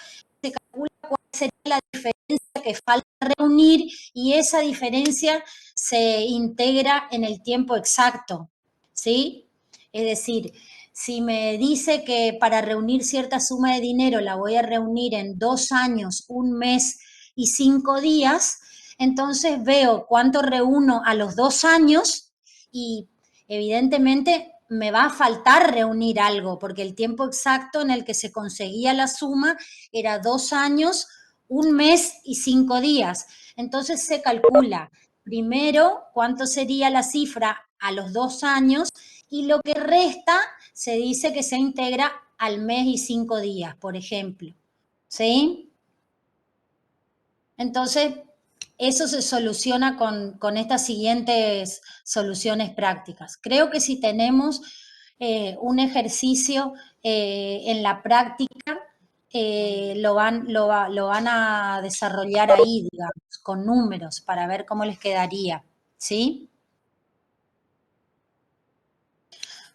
se calcula cuál sería la diferencia que falta reunir y esa diferencia se integra en el tiempo exacto, ¿sí? Es decir, si me dice que para reunir cierta suma de dinero la voy a reunir en 2 años, 1 mes y 5 días, entonces veo cuánto reúno a los 2 años y evidentemente me va a faltar reunir algo, porque el tiempo exacto en el que se conseguía la suma era 2 años, 1 mes y 5 días. Entonces se calcula primero cuánto sería la cifra a los 2 años y lo que resta se dice que se integra al mes y 5 días, por ejemplo. ¿Sí? Entonces, eso se soluciona con estas siguientes soluciones prácticas. Creo que si tenemos un ejercicio en la práctica, lo van a desarrollar ahí, digamos, con números, para ver cómo les quedaría, ¿sí?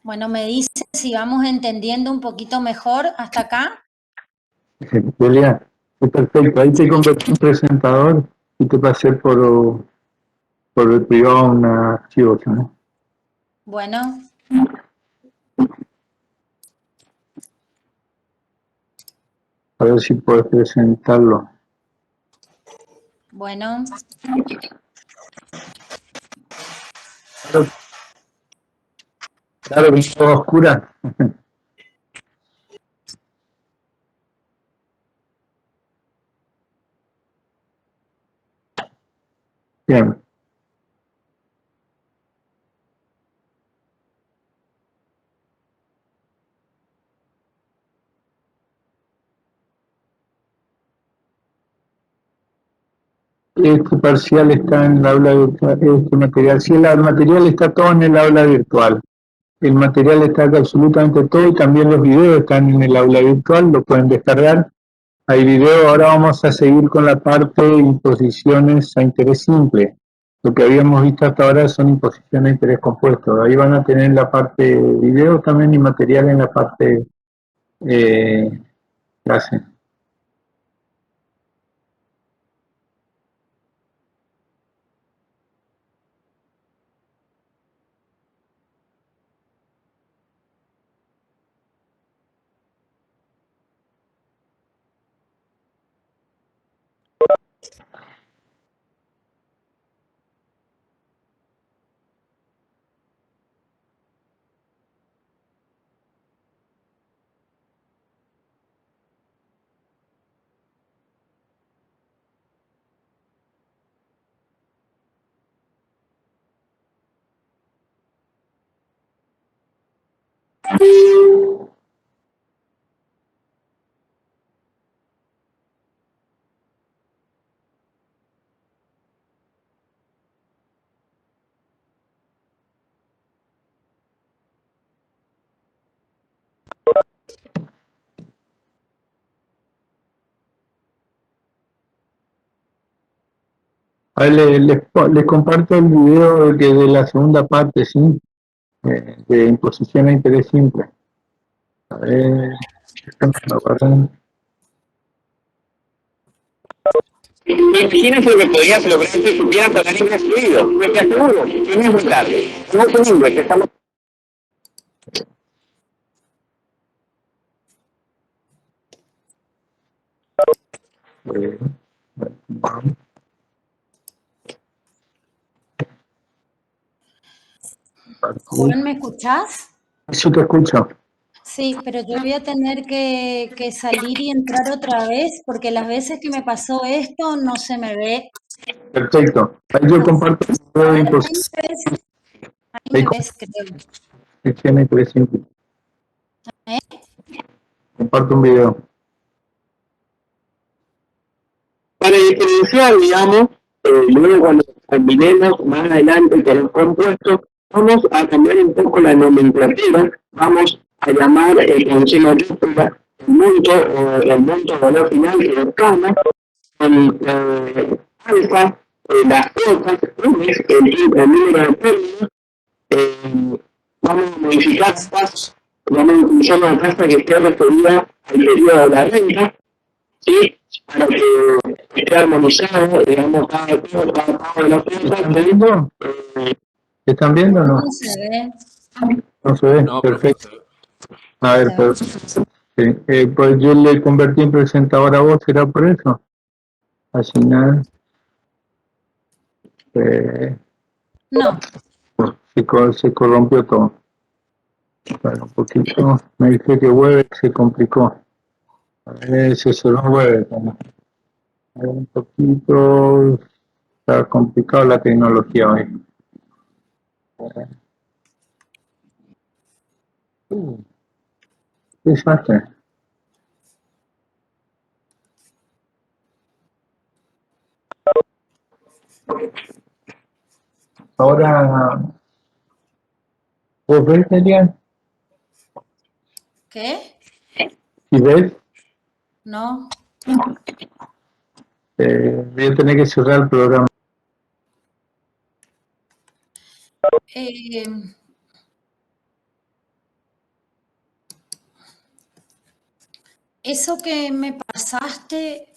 Bueno, me dicen si vamos entendiendo un poquito mejor hasta acá. Julia, es perfecto. Ahí te convertí en presentador y te pasé por el privado un archivo, ¿no? Bueno. A ver si puedes presentarlo. Bueno. Claro que es toda oscura. Bien. Este parcial está en el aula virtual, este material. Sí, el material está todo en el aula virtual. El material está acá absolutamente todo y también los videos están en el aula virtual, lo pueden descargar. Hay video, ahora vamos a seguir con la parte de imposiciones a interés simple. Lo que habíamos visto hasta ahora son imposiciones a interés compuesto. Ahí van a tener la parte video también y material en la parte clase. A ver, les comparto el video de la segunda parte, ¿sí? De imposición a interés simple. A ver, Imagínate lo que podrías lograr si supieras hablar inglés fluido. Pues te aseguro, tienes muy tarde. No con inglés, estamos... Juan, ¿me escuchás? Eso te escucho. Sí, pero yo voy a tener que salir y entrar otra vez porque las veces que me pasó esto no se me ve. Perfecto. Ahí yo comparto el video de imposición Ahí me ves, creo. a interés simple. ¿Eh? Comparto un video. Para diferenciar, digamos, luego cuando combinemos más adelante con los compuestos, vamos a cambiar un poco la nomenclatura, vamos a llamar con sinotipia el monto valor final que es gamma, el alfa, las otras, el número de términos, vamos a modificar estas, vamos a utilizar una tasa que esté referida al periodo de la renta, ¿sí? Para que esté armonizado, digamos, cada pago de la cuenta. ¿Están viendo? ¿Están viendo o no? No se ve. No se ve. No, profe, Perfecto. A ver, pero, sí. Pues yo le convertí en presentador a vos, ¿será por eso? Asignar. No. Se corrompió todo. Bueno, un poquito. Me dije que Weber se complicó. A ver si eso no Weber. A ver, un poquito. Está complicado la tecnología hoy. ¿Qué desastre? Ahora, ¿vos ves, Elian? ¿Qué? Si ves, No. voy a tener que cerrar el programa. Eh, eso que me pasaste,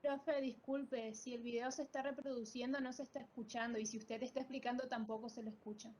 Profe, disculpe, si el video se está reproduciendo no se está escuchando y si usted está explicando tampoco se lo escucha.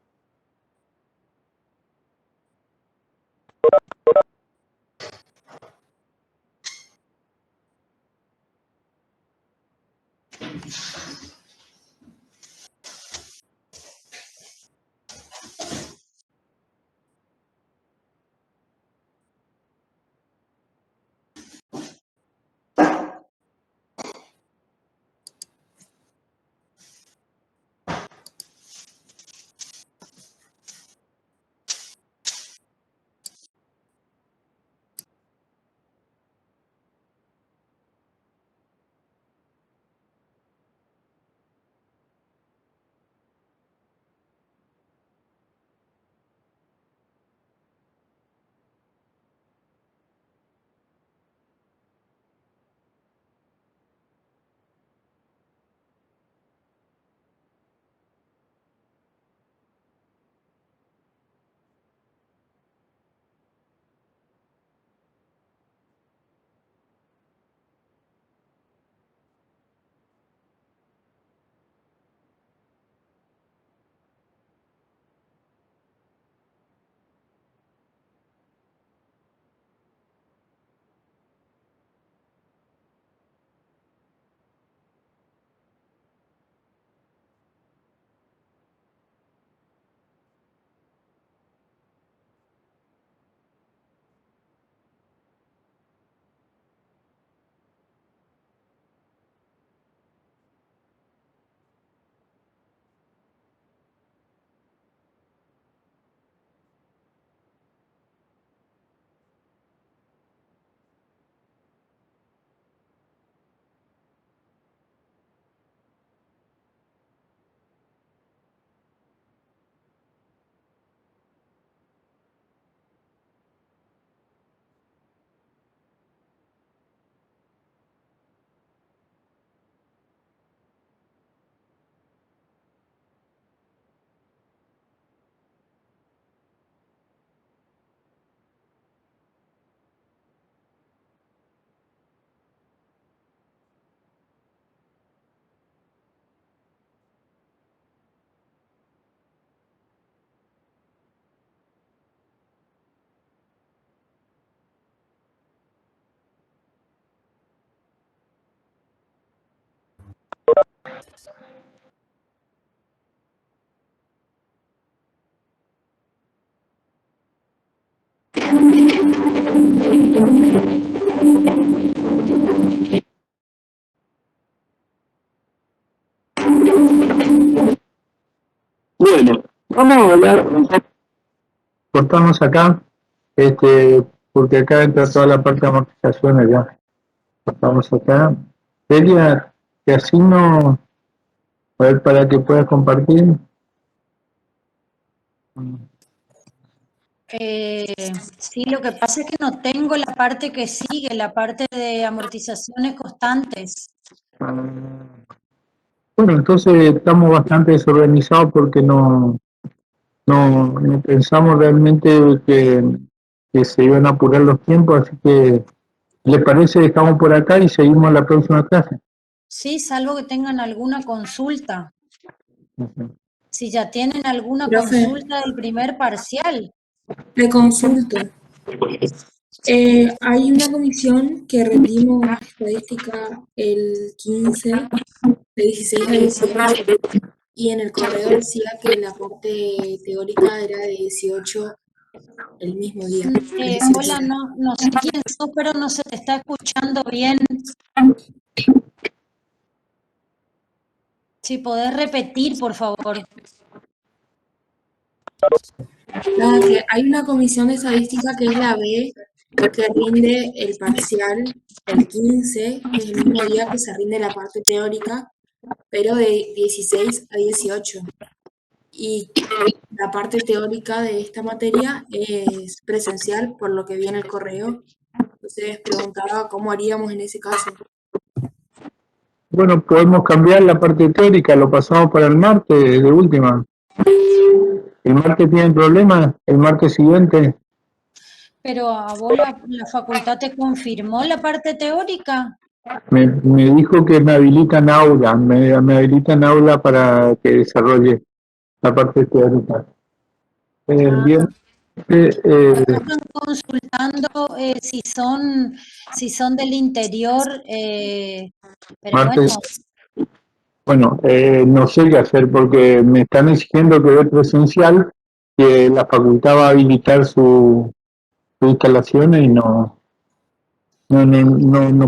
Bueno, vamos a hablar un poco. Cortamos acá, porque acá entra toda la parte de amortizaciones ya. Cortamos acá. Celia, te asigno, a ver, para que puedas compartir. Sí, lo que pasa es que no tengo la parte que sigue, la parte de amortizaciones constantes. Bueno, entonces estamos bastante desorganizados porque no pensamos realmente que se iban a apurar los tiempos, así que, ¿les parece? Dejamos por acá y seguimos la próxima clase. Sí, salvo que tengan alguna consulta. Ujú. Si ya tienen alguna Profe. consulta del primer parcial. Le consulto. Hay una comisión que rendimos estadística el 15, de 16 a 18, y en el correo decía que la parte teórica era de 18 el mismo día. Hola, no sé quién sos, pero no se te está escuchando bien. Si podés repetir, por favor. Nada, que hay una comisión de estadística que es la B, que rinde el parcial el 15, que es el mismo día que se rinde la parte teórica, pero de 16 a 18. Y la parte teórica de esta materia es presencial, por lo que vi en el correo. Entonces preguntaba cómo haríamos en ese caso. Bueno, podemos cambiar la parte teórica, lo pasamos para el martes de última. ¿El martes tienen problemas? ¿El martes siguiente? Pero a vos la facultad te confirmó la parte teórica. Me dijo que me habilitan aula, me habilitan aula para que desarrolle la parte teórica. El Ah, viernes, están consultando si son del interior, pero martes, bueno, no sé qué hacer porque me están exigiendo que dé presencial, que la facultad va a habilitar su instalación y no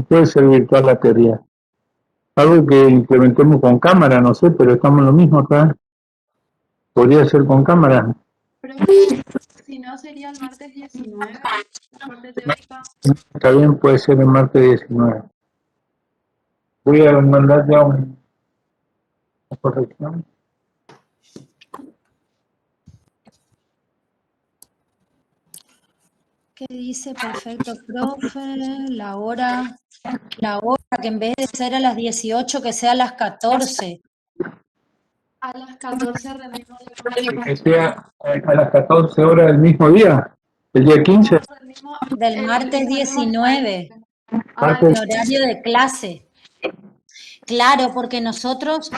puede ser virtual la teoría. Algo que implementemos con cámara, no sé, pero estamos en lo mismo acá. Podría ser con cámara. Profe, si no sería el martes 19, la parte teórica. Está bien, puede ser el martes 19. Voy a mandar ya una corrección. ¿qué dice? Perfecto, profe, la hora que en vez de ser a las 18, que sea a las 14. A las 14 rendimos la parte Que sea a las 14 horas del mismo día, el día 15. No, rendimos Del martes 19, Martes, en horario de clase. Claro, porque nosotros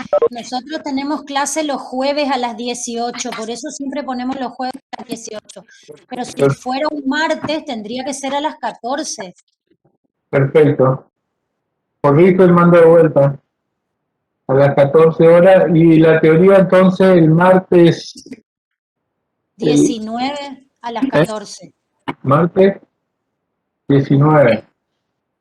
tenemos clase los jueves a las 18, por eso siempre ponemos los jueves a las 18. Pero si fuera un martes, tendría que ser a las 14. perfecto. Corrijo el mando de vuelta a las 14 horas y la teoría entonces el martes, 19 a las 14. martes 19 a las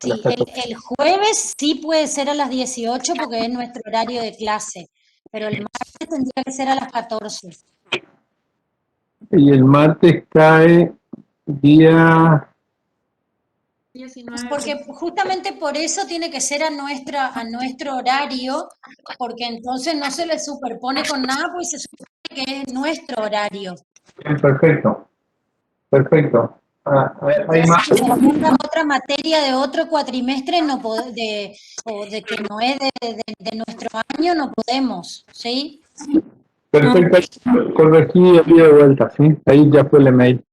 Sí, 14. el jueves sí puede ser a las 18 porque es nuestro horario de clase, pero el martes tendría que ser a las 14. Y el martes cae día 19. Porque justamente por eso tiene que ser a nuestro horario, porque entonces no se le superpone con nada, pues se supone que es nuestro horario. perfecto, perfecto. Hay Entonces, más. si se ponga otra materia de otro cuatrimestre o de que no es de nuestro año, no podemos, ¿sí? Perfecto, corregí el día de vuelta, ¿sí? Ahí ya fue el email.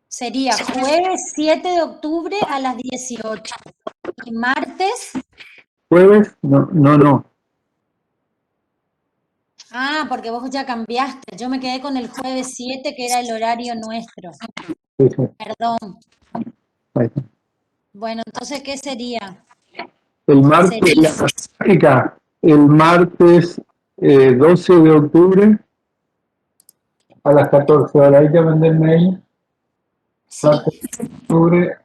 Sería jueves 7 de octubre a las 18 y martes, Jueves, no. porque vos ya cambiaste, yo me quedé con el jueves 7 que era el horario nuestro, Sí, sí, perdón. ahí está. Bueno, entonces, ¿qué sería? El martes, la práctica, el martes 12 de octubre a las 14 horas. Ahí te mandé el mail. Sí. Martes 12 de octubre.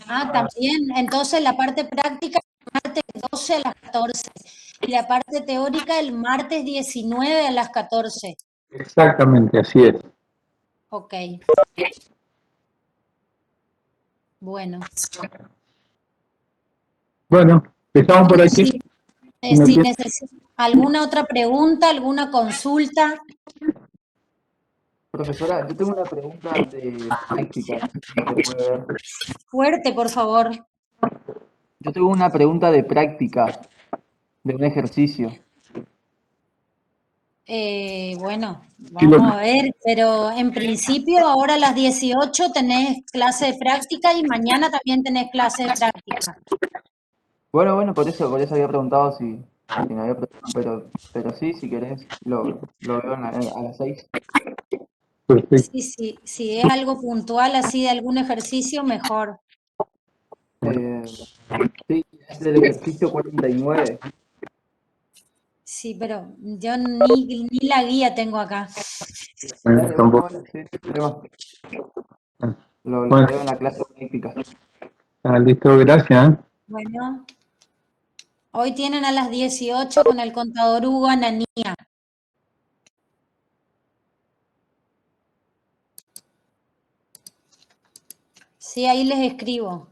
También, entonces la parte práctica el martes 12 a las 14 y la parte teórica el martes 19 a las 14. Exactamente, así es. Ok. Bueno. Bueno, estamos por aquí. Sí, si necesita alguna otra pregunta, alguna consulta. Profesora, yo tengo una pregunta de práctica, si se puede ver. Fuerte, por favor. Yo tengo una pregunta de práctica, de un ejercicio. Bueno, vamos a ver, pero en principio ahora a las 18 tenés clase de práctica y mañana también tenés clase de práctica. Bueno, por eso había preguntado si no había problema, pero sí, si querés, lo veo a las 6. Sí, si es algo puntual así de algún ejercicio, mejor. Sí, es del ejercicio 49. Sí, pero yo ni la guía tengo acá. Tampoco. Lo Bueno, veo en la clase de práctica. listo, gracias. Bueno, hoy tienen a las 18 con el contador Hugo Ananía. Sí, ahí les escribo.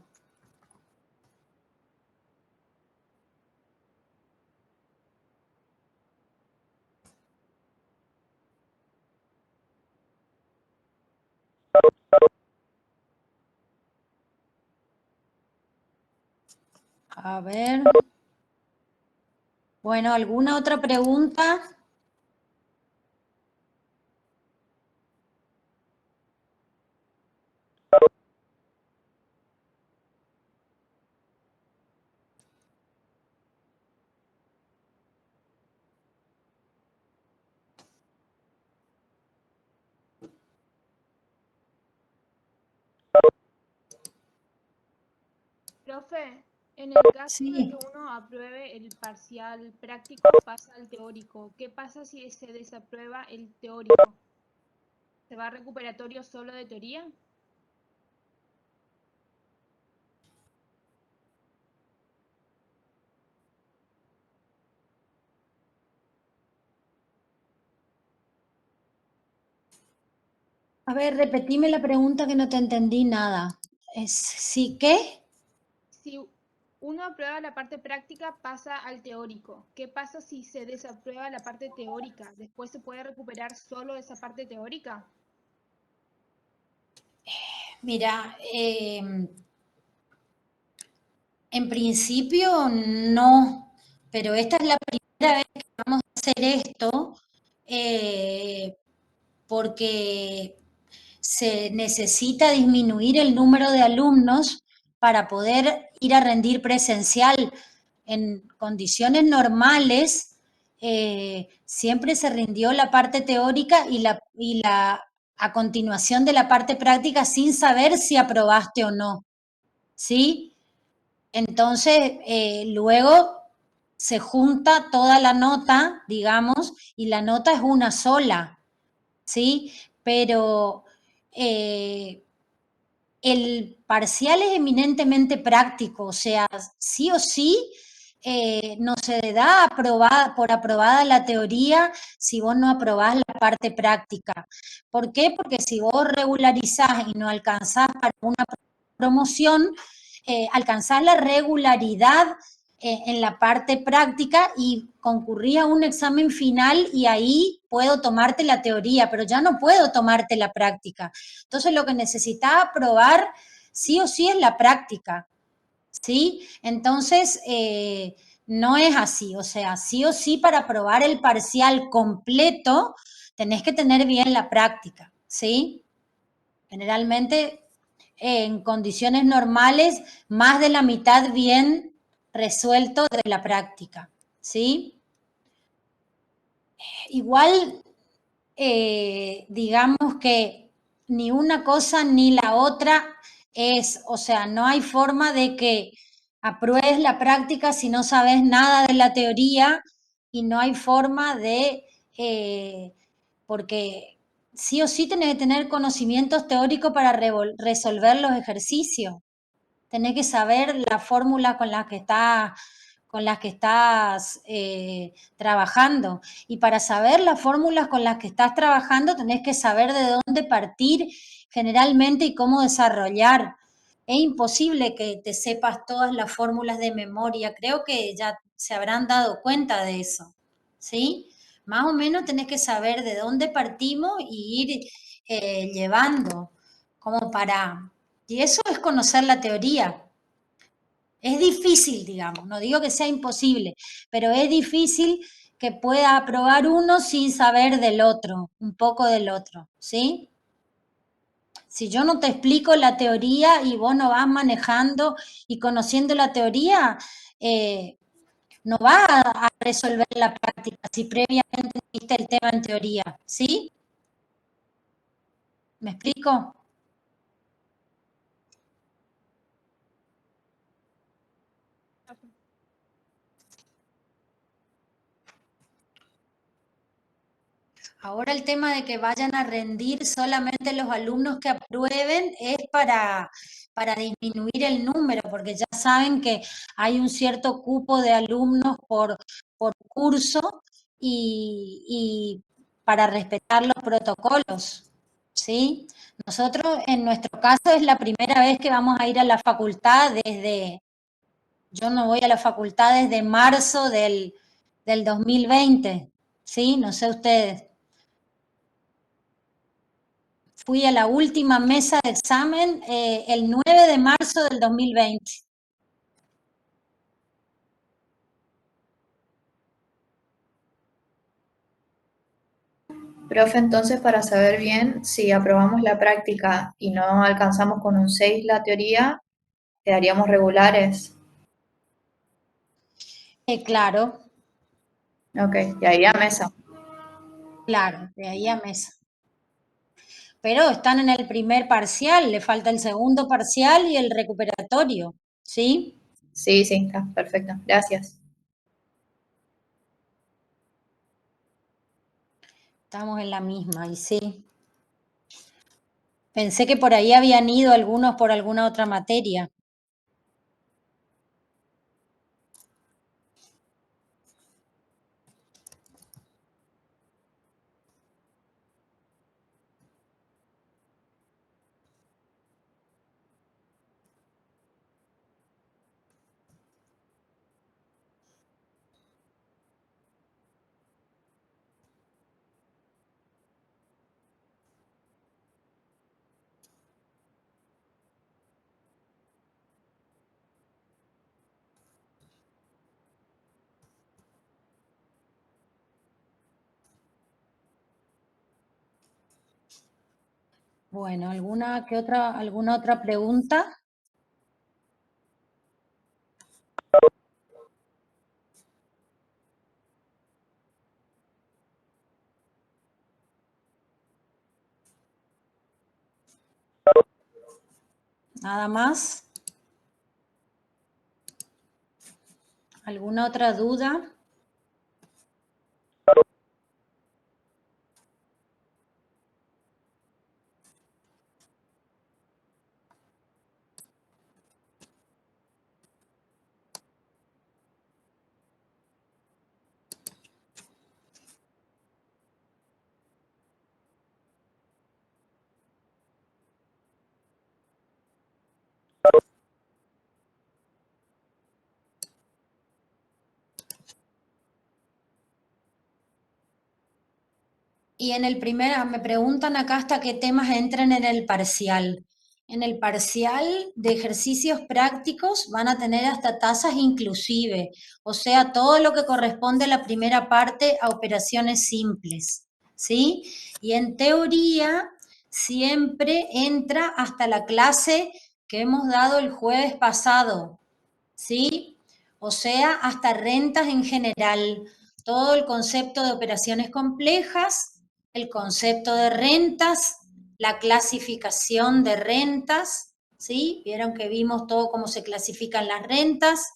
A ver. Bueno, ¿alguna otra pregunta? Profe, en el caso de Sí. que uno apruebe el parcial práctico, pasa al teórico. ¿Qué pasa si se desaprueba el teórico? ¿Se va a recuperatorio solo de teoría? A ver, repetime la pregunta que no te entendí nada. ¿Sí qué? Si uno aprueba la parte práctica, pasa al teórico. ¿Qué pasa si se desaprueba la parte teórica? ¿Después se puede recuperar solo esa parte teórica? Mira, en principio no, pero esta es la primera vez que vamos a hacer esto porque se necesita disminuir el número de alumnos para poder ir a rendir presencial. En condiciones normales siempre se rindió la parte teórica y a continuación de la parte práctica sin saber si aprobaste o no, ¿sí? Entonces, luego se junta toda la nota, digamos, y la nota es una sola, ¿sí? Pero el parcial es eminentemente práctico, o sea, sí o sí, no se da por aprobada la teoría si vos no aprobás la parte práctica. ¿Por qué? Porque si vos regularizás y no alcanzás para una promoción, alcanzás la regularidad en la parte práctica y concurrí a un examen final y ahí puedo tomarte la teoría, pero ya no puedo tomarte la práctica. Entonces lo que necesitaba aprobar sí o sí es la práctica, ¿sí? Entonces no es así, o sea, sí o sí para aprobar el parcial completo tenés que tener bien la práctica, ¿sí? Generalmente en condiciones normales, más de la mitad bien resuelto de la práctica, ¿sí? Igual, digamos que ni una cosa ni la otra es, o sea, no hay forma de que apruebes la práctica si no sabes nada de la teoría y no hay forma de, porque sí o sí tenés que tener conocimientos teóricos para resolver los ejercicios. Tenés que saber la fórmula con la que estás trabajando. Y para saber las fórmulas con las que estás trabajando, tenés que saber de dónde partir generalmente y cómo desarrollar. Es imposible que te sepas todas las fórmulas de memoria. Creo que ya se habrán dado cuenta de eso, ¿sí? Más o menos tenés que saber de dónde partimos y ir llevando como para... Y eso es conocer la teoría. Es difícil, digamos, no digo que sea imposible, pero es difícil que pueda aprobar uno sin saber del otro, un poco del otro, ¿sí? Si yo no te explico la teoría y vos no vas manejando y conociendo la teoría, no vas a resolver la práctica si previamente viste el tema en teoría, ¿sí? ¿Me explico? Ahora el tema de que vayan a rendir solamente los alumnos que aprueben es para disminuir el número, porque ya saben que hay un cierto cupo de alumnos por curso y para respetar los protocolos, ¿sí? Nosotros, en nuestro caso, es la primera vez que vamos a ir a la facultad yo no voy a la facultad desde marzo del 2020, ¿sí? No sé ustedes. Fui a la última mesa de examen el 9 de marzo del 2020. Profe, entonces para saber bien si aprobamos la práctica y no alcanzamos con un 6 la teoría, quedaríamos regulares. Claro. Ok, de ahí a mesa. Claro, de ahí a mesa. Pero están en el primer parcial, le falta el segundo parcial y el recuperatorio, ¿Sí? Sí, sí, está perfecto. Gracias. Estamos en la misma, y sí. Pensé que por ahí habían ido algunos por alguna otra materia. Bueno, ¿alguna otra pregunta? ¿Nada más? ¿Alguna otra duda? Y en el primer, me preguntan acá hasta qué temas entran en el parcial. En el parcial de ejercicios prácticos van a tener hasta tasas inclusive, o sea, todo lo que corresponde a la primera parte a operaciones simples, ¿sí? Y en teoría siempre entra hasta la clase que hemos dado el jueves pasado, ¿sí? O sea, hasta rentas en general, todo el concepto de operaciones complejas, el concepto de rentas, la clasificación de rentas, ¿sí? Vieron que vimos todo cómo se clasifican las rentas,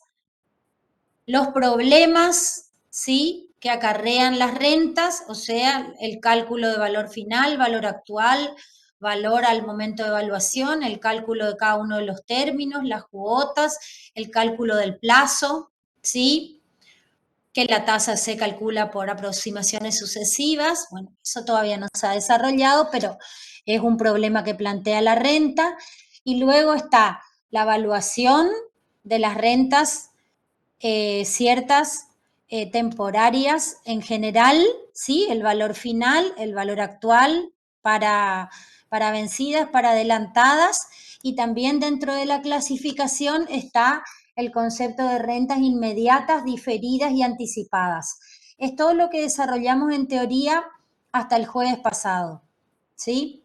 los problemas, ¿sí? Que acarrean las rentas, o sea, el cálculo de valor final, valor actual, valor al momento de evaluación, el cálculo de cada uno de los términos, las cuotas, el cálculo del plazo, ¿sí? Que la tasa se calcula por aproximaciones sucesivas. Bueno, eso todavía no se ha desarrollado, pero es un problema que plantea la renta. Y luego está la evaluación de las rentas ciertas temporarias en general, ¿sí? El valor final, el valor actual para vencidas, para adelantadas, y también dentro de la clasificación está el concepto de rentas inmediatas, diferidas y anticipadas. Es todo lo que desarrollamos en teoría hasta el jueves pasado, ¿sí?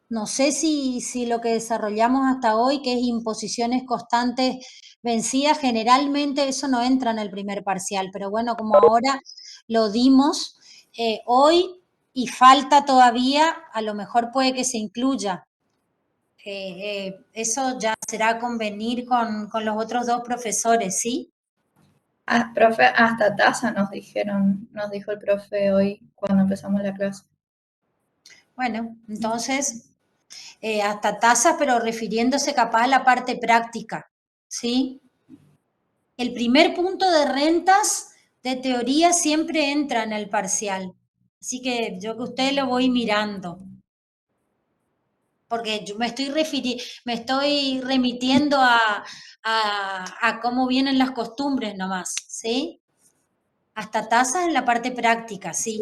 No sé si lo que desarrollamos hasta hoy, que es imposiciones constantes vencidas, generalmente eso no entra en el primer parcial, pero bueno, como ahora lo dimos hoy y falta todavía, a lo mejor puede que se incluya. Eso ya será convenir con los otros dos profesores, ¿sí? Ah, profe, hasta tasa nos dijo el profe hoy cuando empezamos la clase. Bueno, entonces, hasta tasas, pero refiriéndose capaz a la parte práctica, ¿sí? El primer punto de rentas de teoría siempre entra en el parcial, así que yo que usted lo voy mirando, porque yo me estoy remitiendo a cómo vienen las costumbres nomás, ¿sí? Hasta tasas en la parte práctica, sí.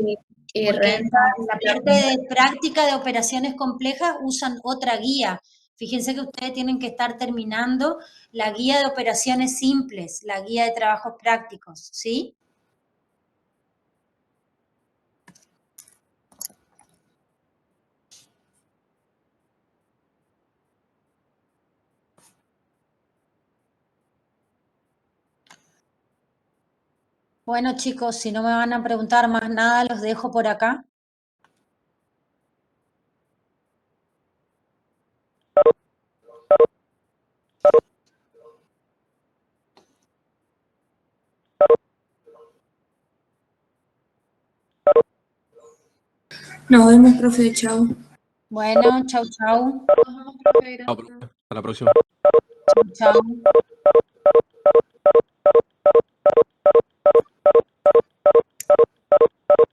Y Porque renta, en la parte de práctica de operaciones complejas usan otra guía. Fíjense que ustedes tienen que estar terminando la guía de operaciones simples, la guía de trabajos prácticos, ¿sí? Bueno, chicos, si no me van a preguntar más nada, los dejo por acá. Nos vemos, profe, chao. Bueno, chau, chau. Chao, profe. Hasta la próxima. Chau, chau.